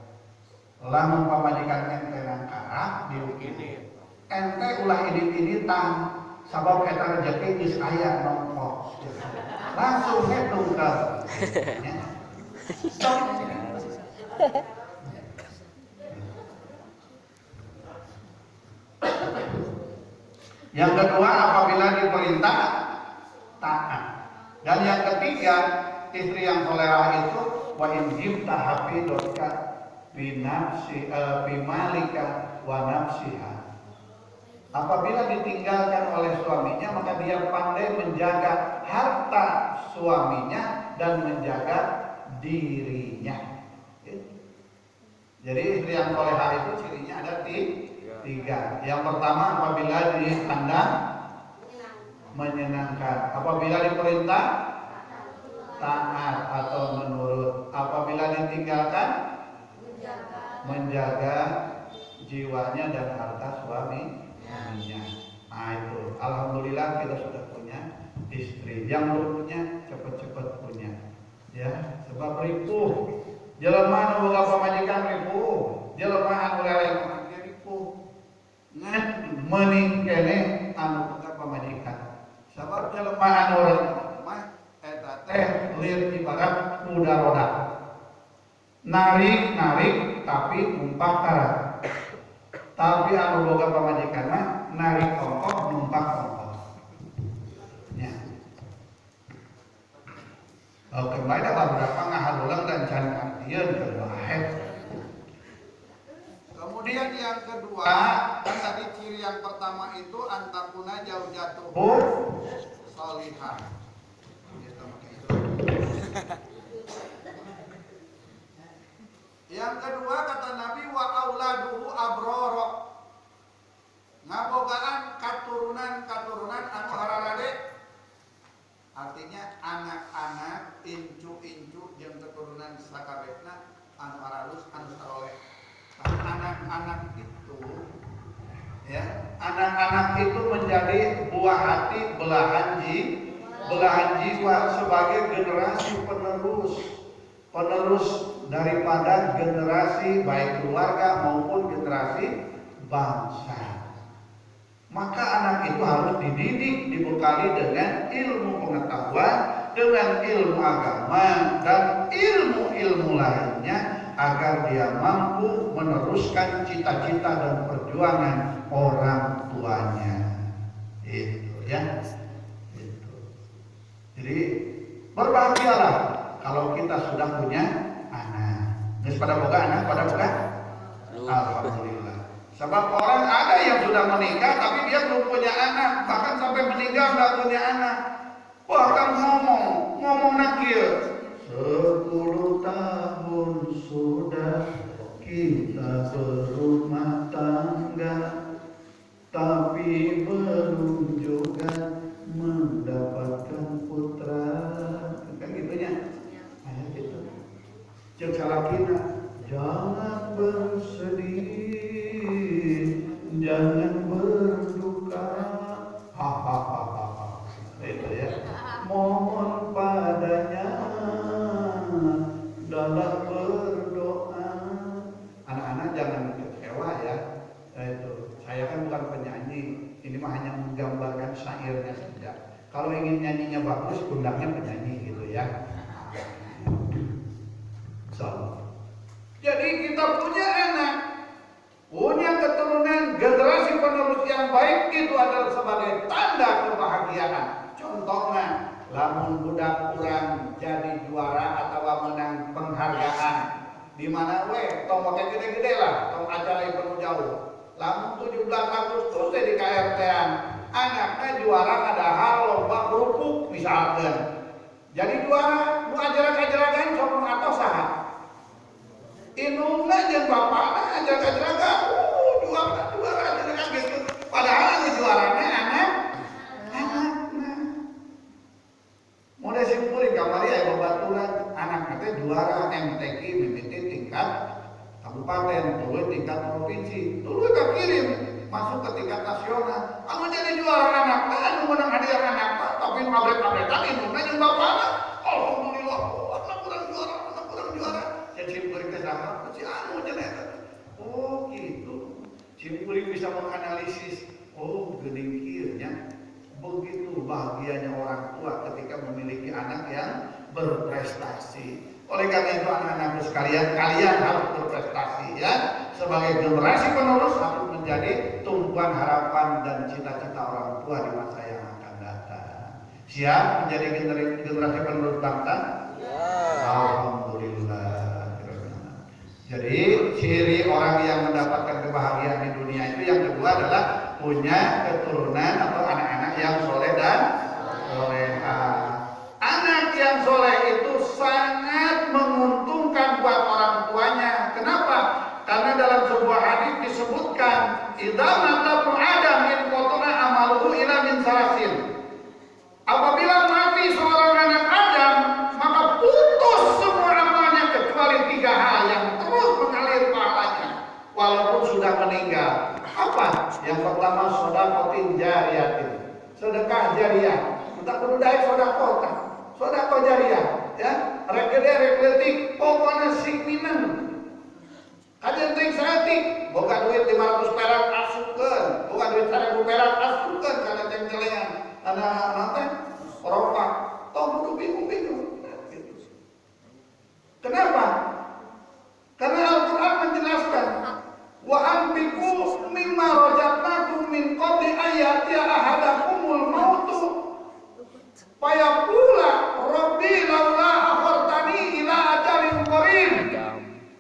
Lamun pamajikan ente nang karah diukini, ente ulah irit-iritan sabab eta rezeki geus aya nongkos. Langsung hitung ke. Yang kedua, apabila diperintah taat. Dan yang ketiga, istri yang solehah itu wa in jibta hafidotka bimalika wa nafsiha. Apabila ditinggalkan oleh suaminya, maka dia pandai menjaga harta suaminya dan menjaga dirinya. Jadi istri yang solehah itu cirinya ada 3. Yang pertama, apabila dipandang menyenangkan, apabila diperintah taat atau menurut, apabila ditinggalkan menjaga jiwanya dan harta suaminya. Nah itu, alhamdulillah kita sudah punya istri. Yang belum punya cepat-cepat punya, ya, sebab ripuh Jelema anu boga pamajikan ripuh, jelema anu leleng ripuh. Ngan meuning keneh anu boga pamajikan. Sabab jelema anu mah eta teh lir ibarat kuda roda. Narik tapi numpak kara. Tapi anu boga pamajikan mah narik ongkos numpak ongkos. Ya. Kembali beberapa ngahalulang dan can artian kebaik. Kemudian yang kedua, kan tadi ciri yang pertama itu antakuna jauh jatuh salihah. Yang kedua kata Nabi wa auladuhu abroro. Ngabogaan katurunan anu hararade. Artinya anak-anak incu-incu jeung keturunan sakabehna anu haralus anu saroleh. Anak-anak itu ya, anak-anak itu menjadi buah hati belahan jiwa sebagai generasi penerus daripada generasi baik keluarga maupun generasi bangsa. Maka anak itu harus dididik, dibekali dengan ilmu pengetahuan, dengan ilmu agama dan ilmu-ilmu lainnya agar dia mampu meneruskan cita-cita dan perjuangan orang tuanya. Itu ya. Itu. Jadi berbahagialah kalau kita sudah punya anak. Geus pada boga anak, pada boga? Alhamdulillah. Sebab orang ada yang sudah menikah tapi dia belum punya anak, bahkan sampai meninggal nggak punya anak. Bahkan ngomong nakir. 10 tahun sudah kita berumah tangga, tapi belum juga mendapatkan putra. Kan gitunya. Ayat itu. Cek salakina, jangan bersedih, jangan berduka. Hahaha. Itu ya. Mohon padanya dalam berdoa. Anak-anak jangan kecewa ya. Itu saya kan bukan penyanyi, ini mah hanya menggambarkan syairnya saja. Kalau ingin nyanyinya bagus, undangnya penyanyi gitu ya. So, jadi kita punya anak, punya keturunan generasi penerus yang baik itu adalah sebagai tanda kebahagiaan. Contohnya, lamun budak kurang jadi juara atau menang penghargaan, di mana tong pakai gede-gede lah, tong acara yang penuh jauh. Lamun 17 Agustus di KRT-an, anaknya juara ada hal lomba kerupuk misalkan. Jadi juara, nu ajaran-ajaran sok nu atos saha. Inungna jeung bapakna ajaran-ajaran juara ajaran gitu. Padahal di juaranya anaknya. Mulai simpulin kamari aya babaturan anak teh juara MTQ mimiti tingkat kabupaten, tuluy tingkat provinsi, tuluy kakirim masuk ke tingkat nasional. Anu jadi juara anak teh anu menang hadiah anak teh, tapi nu abret-abretan indungna jeung bapana. Alhamdulillah, anak kurang juara. Jadi simpulin teh saha? Si anu cenah eta. Oh gitu. Simpulin bisa menganalisis. Oh geuning kieu nya. Begitu bahagianya orang tua ketika memiliki anak yang berprestasi. Oleh karena itu anak-anakku sekalian, kalian harus berprestasi ya. Sebagai generasi penerus harus menjadi tumpuan harapan dan cita-cita orang tua di masa yang akan datang. Siap menjadi generasi penerus bangsa? Ya. Alhamdulillah. Jadi ciri orang yang mendapatkan kebahagiaan di dunia itu yang kedua adalah punya keturunan atau anak-anak yang soleh dan soleha. Anak yang soleh itu sangat menguntungkan buat orang tuanya. Kenapa? Karena dalam sebuah hadis disebutkan, idza mata Adam in qatana amaluhu ila min salasin. Apabila mati seorang anak Adam, maka putus semua amalnya kecuali 3 hal yang terus mengalir pahalanya walaupun sudah meninggal. Apa? Yang pertama sedekah jariyatin. Sedekah jariah. Kita perlu daik sedekah jariyah, ya. rek gede rek leutik pokona sing mineng. Kajian teuing saeutik, boga duit 500 perak asupkeun, boga duit 1000 perak asupkeun kana cengcelengan. Ana nanti Eropa, tong kudu bingung-bingung. Gitu. Kenapa? Karena Al-Quran menjelaskan, wa anfiqu mimma razaqnakum min qabli ayati ahadakumul mautu fayaqula rabbi laula akhartani ila ajalin qarib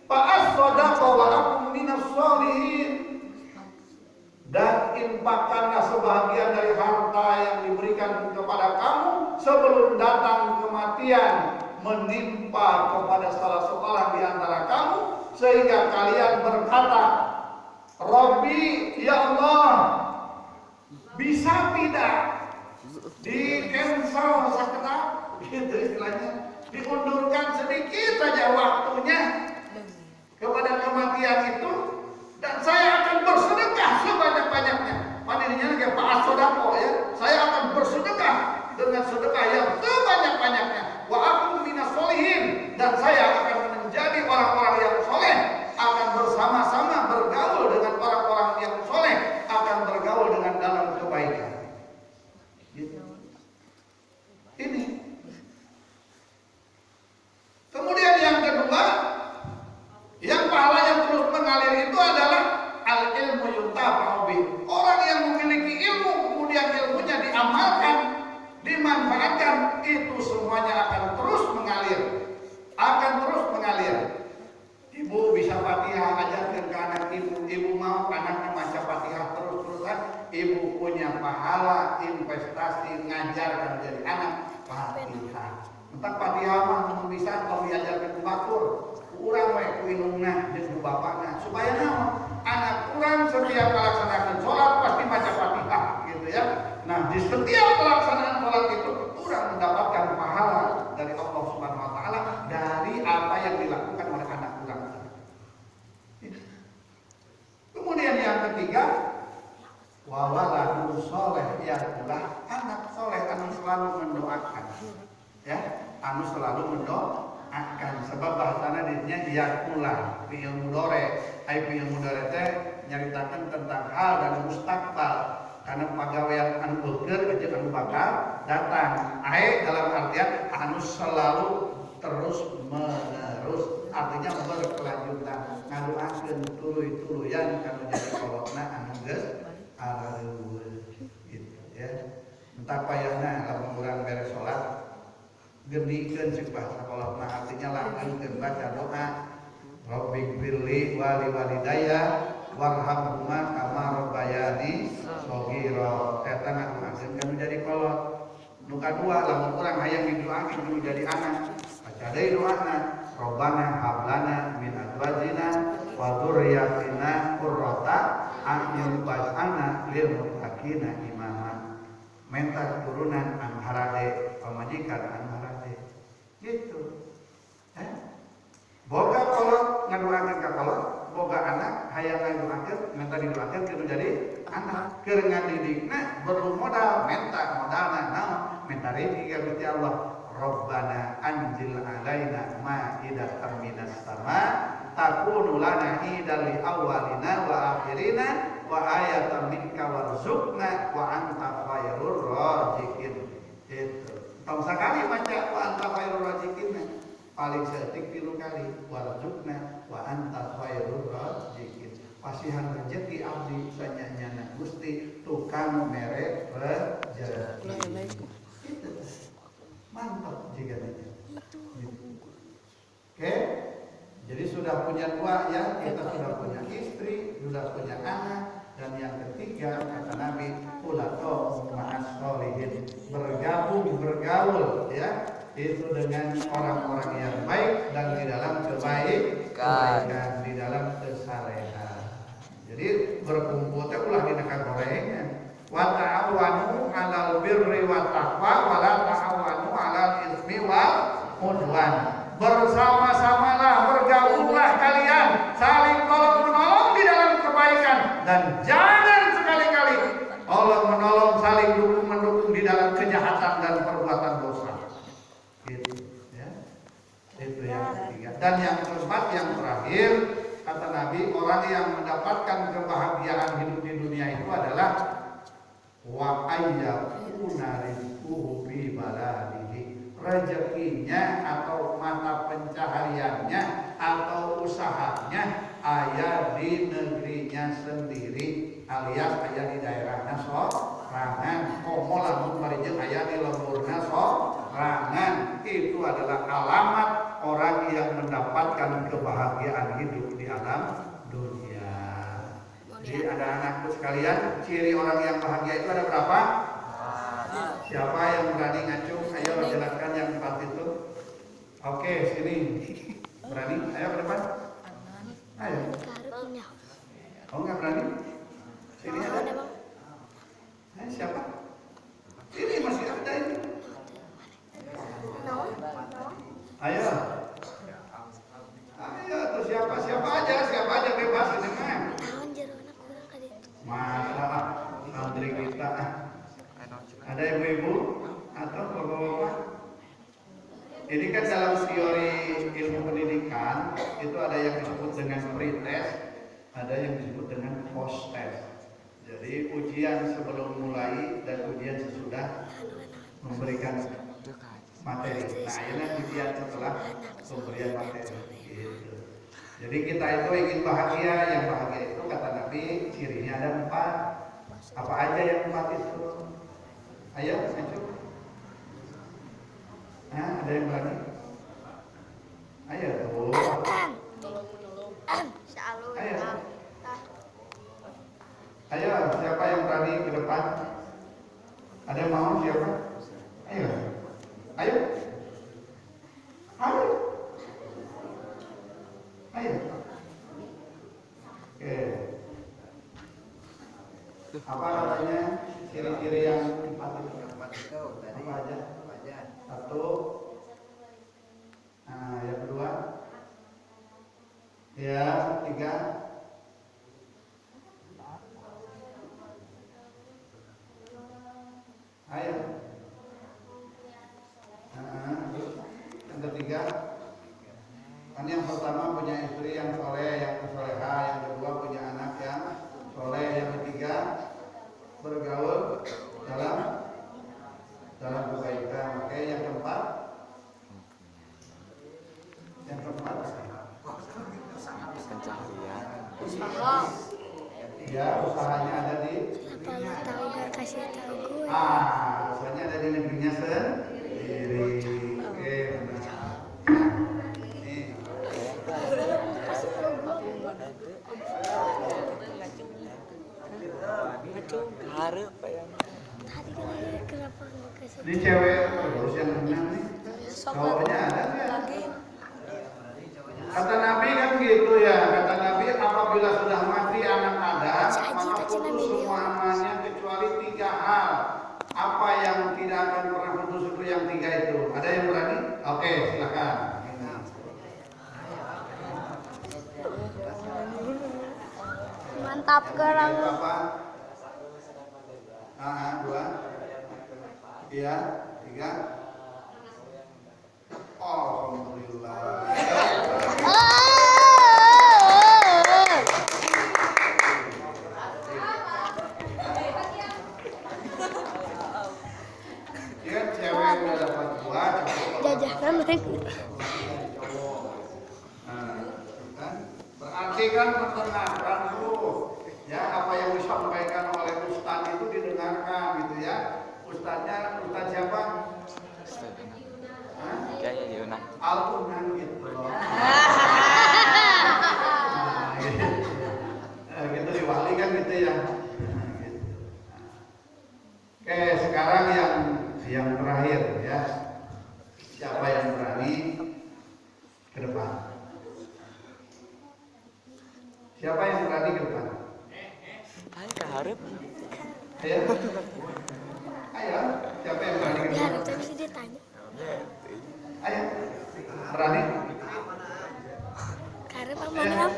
fa as-sadaqa wa akum minas sholihin. Dan infakkanlah sebahagian dari harta yang diberikan kepada kamu sebelum datang kematian menimpa kepada salah seorang di antara kamu, sehingga kalian berkata, Rabbi, ya Allah, bisa tidak di cancel sekedap, gitu istilahnya, diundurkan sedikit saja waktunya kepada kematian itu, dan saya akan bersedekah sebanyak-banyaknya. Panininya lagi Pak Sodako ya, saya akan bersedekah dengan sedekah yang sebanyak-banyaknya. Wa akum minas sholihin, dan saya akan menjadi orang-orang yang soleh, akan bersama-sama bergaul dengan orang-orang yang soleh, akan bergaul dengan dalam kebaikan. Gitu. Ini. Kemudian yang kedua, yang pahala yang terus mengalir itu adalah al-ilmu yuntafa'u bih. Orang yang memiliki ilmu kemudian ilmunya diamalkan, dimanfaatkan, itu semuanya akan terus mengalir. Akan terus mengalir. Ibu bisa Fatihah ajarkan ke anak ibu, ibu mau anaknya baca Fatihah terus-terusan, ibu punya pahala investasi ngajarkan jadi anak Fatihah. Entah Fatihah mah bisa kalau diajarkan ke batur. Urang we ku indungna jeung bapakna supaya naon anak urang setiap melaksanakan sholat pasti baca Fatihah gitu ya. Nah, di setiap pelaksanaan sholat itu urang mendapatkan pahala dari Allah Subhanahu wa taala dari apa yang dilakukan oleh anak urang. Kemudian yang ketiga, wa waladun sholeh, ialah anak soleh anu selalu mendoakan. Ya, anu selalu mendoakan. Sebab bahasana dinya yakula fi'il mudhari, ai fi'il mudhari teh nyaritakeun tentang hal dan mustakbal, karena pagawean anu beukeur jeung anu bakal datang. Ai dalam artian anu selalu terus menerus, artinya berkelanjutan, ngadoakeun tuluy-tuluyan kanu jadi kolotna anu geus areueuh gitu ya. Entah payahna lamun urang beres salat gendikeun cek bahasa kolotna, artinya langgengkeun baca doa Rabbighfirli wa liwalidayya warhamhuma kama rabbayani shaghira. Eta ngadoakeun kanu jadi kolot. Nu kadua lamun urang hayang didoakeun kanu jadi anak, baca deui doana Rabbana hablana min azwajina wa dzurriyyatina qurrata a'yun waj'alna lil muttaqina imama. Minta turunan anu harade pamajikan anu gitu. Boga kolot ngadoakeun ka kolot, boga anak hayang ngadoakeun minta didoakeun kitu jadi anak. Keur ngadidikna perlu modal, minta modalna naon? Minta rezeki ka Gusti Allah. Rabbana anzil alaina ma'idatan minas sama takunu lana idal li awwalina wa akhirina wa ayatan minka warzuqna wa anta khairur raziqin. Itu tong sakali maca wa anta khairur raziqin, paling setik 3 kali warzuqna wa anta khairur raziqin. Pasihan rezeki abdi sanyanyana Gusti tukang mere rezeki. Itu mantap jika gitu. Oke, jadi sudah punya 2 ya, kita sudah punya istri, sudah punya anak, dan yang ketiga kata Nabi ulato ma'as sholihin, bergaul ya itu dengan orang-orang yang baik dan di dalam kebaikan, di dalam kesalehan. Jadi berkumpul teh ulah di dekat gorengan. Wa ta'awanu 'alal birri wa taqwa wa la ta'awanu 'alal itsmi wal 'udwan. Bersama-samalah, bergaullah kalian, saling tolong-menolong di dalam kebaikan, dan jangan sekali-kali tolong-menolong, saling dukung-mendukung di dalam kejahatan dan perbuatan dosa. Gitu ya. Dan yang keempat, yang terakhir, kata Nabi, orang yang mendapatkan kebahagiaan hidup di dunia itu adalah wa ayyakuna rizquhu fi baladihi. Rezekinya atau mata pencahariannya atau usahanya ayah di negerinya sendiri, alias ayah di daerahnya sorangan. Komo lamun parijeng ayah di lemburna sorangan. Itu adalah alamat orang yang mendapatkan kebahagiaan hidup di alam dunia. Jadi ada anakku sekalian, ciri orang yang bahagia itu ada berapa? Siapa yang berani ngacung? Ayo jelaskan yang 4 itu. Oke, sini. Berani? Ayo ke depan. Ayo. Oh, nggak berani? Sini ada. Siapa? Ini masih ada ini. Ayo. Ayo, tuh siapa aja bebas ini mah. Masalah santri kita. Ada ibu-ibu atau bapak-bapak? Ini kan dalam teori ilmu pendidikan itu ada yang disebut dengan pre-test, ada yang disebut dengan post-test. Jadi ujian sebelum mulai dan ujian sesudah memberikan materi. Nah, ini ujian setelah pemberian materi. Gitu. Jadi kita itu ingin bahagia, yang bahagia itu kata Nabi cirinya ada 4. Apa aja yang 4 itu? Ayo, maju. Nah, ada yang berani? Ayo tuh. Ayo. Ayo, siapa yang berani ke depan? Ada yang mau siapa? Ayo. Ayo. Ayo. Ayo. Oke. Apa katanya ciri-ciri yang 4 itu? Apa aja? 1. Nah, yang kedua. Ya, 3. Ayo. Yang ketiga. Kan yang pertama punya istri yang soleh, yang soleha, yang kedua punya anak yang soleh, yang ketiga bergaul dalam kebaikan. Oke, yang keempat pencaharian. Ya, usahanya ada di. Apa lu tahu gak kasih tahu gue? Usahanya ada di negerinya sendiri. Oke, benar. Harap yang Tadi kan ada kenapa nggak kasih? Ini cewek terus yang menang nih. Cowoknya ada nggak? Kata Nabi kan gitu ya. Kata Nabi apabila sudah mati anak Adam, maka putus semuanya kecuali 3 hal. Apa yang tidak akan pernah putus itu yang 3 itu? Ada yang berani? Oke, silakan. Mantap kerang. Berapa? 2. Iya, 3. Alhamdulillah. Dia cewek udah dapat 2, Jajanan mereka. kan? Berarti kan mendengarkan dulu. Ya, apa yang disampaikan oleh Ustadz itu didengarkan gitu ya. Ustadz siapa? kayaknya di Unang. Al-Quran gitu loh. Gitu di wali kan gitu ya. Gitu. Oke, sekarang yang terakhir ya. Siapa yang berani ke depan? Siapa yang berani ke depan? Ayo keharap. Ayo. Ayo, siapa yang berani ke depan? Biar itu bisa ditanya. Ayo. Berani? Karena Pak Manam.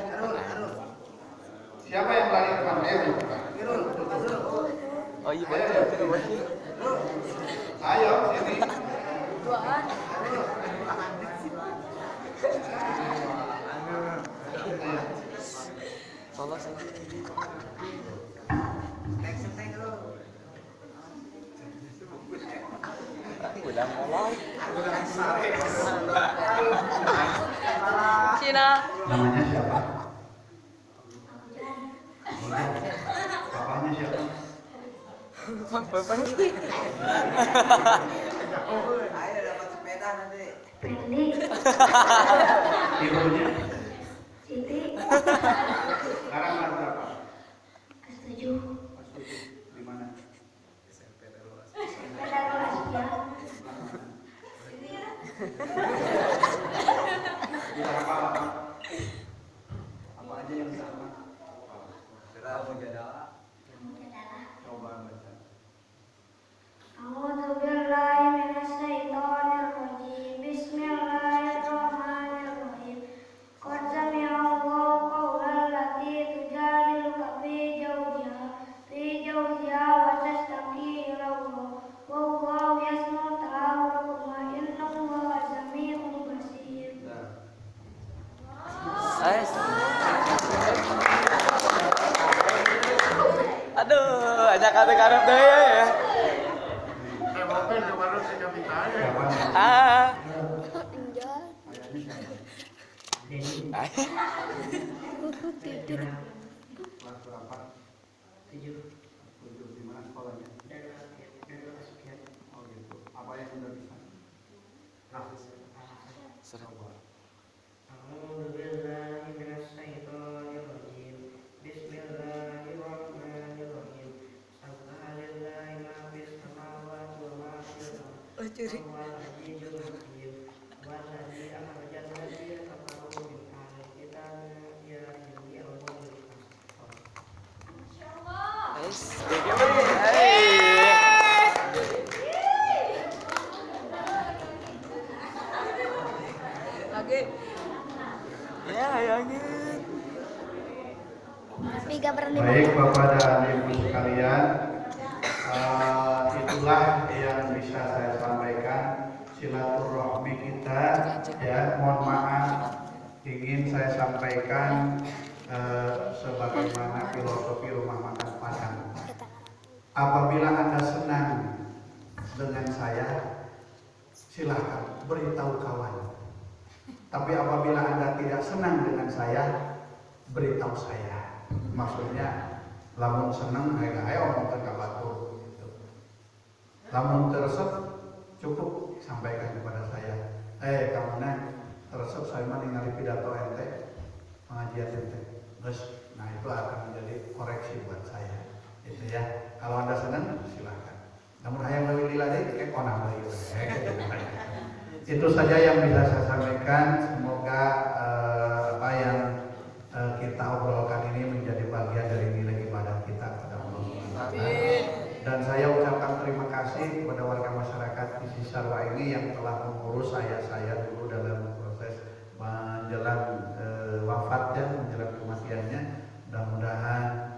Siapa yang berani ke depan? Ayo. Oh iya betul. Ayo sini. Udah mulai. Cina. Namanya siapa? Bapaknya siapa? Bapaknya. Ayo dapat sepeda nanti. Pendi, Ibunya? Siti, Sekarang kelas berapa? kelas 7. Di mana? Ada kelas ya. Bisa apa? Apa aja yang sama? Surah Mujadalah. Coba baca. A'udzu billahi minasyaitonir rajim. Bismillahirrahmanirrahim. Qad sami'allahu qawlan lati tujadiluka fi zawjiha wa tashtaki ila Allah. Wallahu yasma'u ta'awurakuma innallaha sami'un basir. Aduh, ajak karep deh ya. Ah. Tidur. Kelas berapa? 7. Di mana sekolahnya? Oh gitu. Apa yang udah bisa? Coba. Lagi. Ya, ayangin. Tapi gak berani. Baik Bapak dan Ibu sekalian, itulah yang bisa saya sampaikan silaturahmi kita. Ya, mohon maaf, ingin saya sampaikan sebagaimana filosofi rumah makan Padang. Apabila Anda senang dengan saya, silakan beritahu kawan. Tapi apabila Anda tidak senang dengan saya, beritahu saya. Maksudnya, lamun senang, ayo omongkan ke batur. Gitu. Lamun teresep, cukup sampaikan kepada saya. Kamu teresep saya mah ningali pidato ente, pengajian ente. Nah itu akan menjadi koreksi buat saya. Gitu ya. Kalau Anda senang, silakan. Namun hayang leuwih lila deui onang deui. Itu saja yang bisa saya sampaikan. Semoga apa yang kita obrolkan ini menjadi bagian dari nilai ibadah kita kepada Allah SWT. Dan saya ucapkan terima kasih kepada warga masyarakat di Cisarua ini yang telah mengurus saya dulu dalam proses menjelang wafatnya, menjelang kematiannya. Mudah-mudahan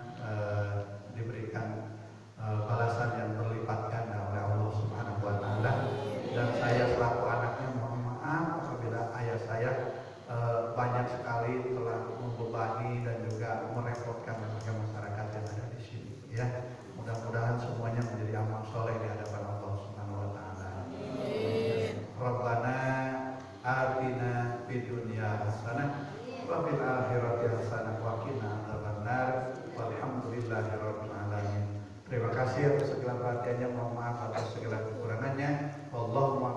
diberikan balasan yang berlipat ganda oleh Allah Subhanahu wa taala. Dan saya selaku anaknya mohon maaf apabila ayah saya banyak sekali telah membebani dan juga merepotkan warga masyarakat yang ada di sini. Ya, mudah-mudahan semuanya menjadi amal soleh di hadapan Allah Subhanahu wa taala. Rabbana atina fid dunya hasanah wa fil akhirati hasanah wa qina adzabannar. Walhamdulillahirabbil alamin. Terima kasih atas segala perhatiannya, mohon maaf atas segala kekurangannya. Allahumma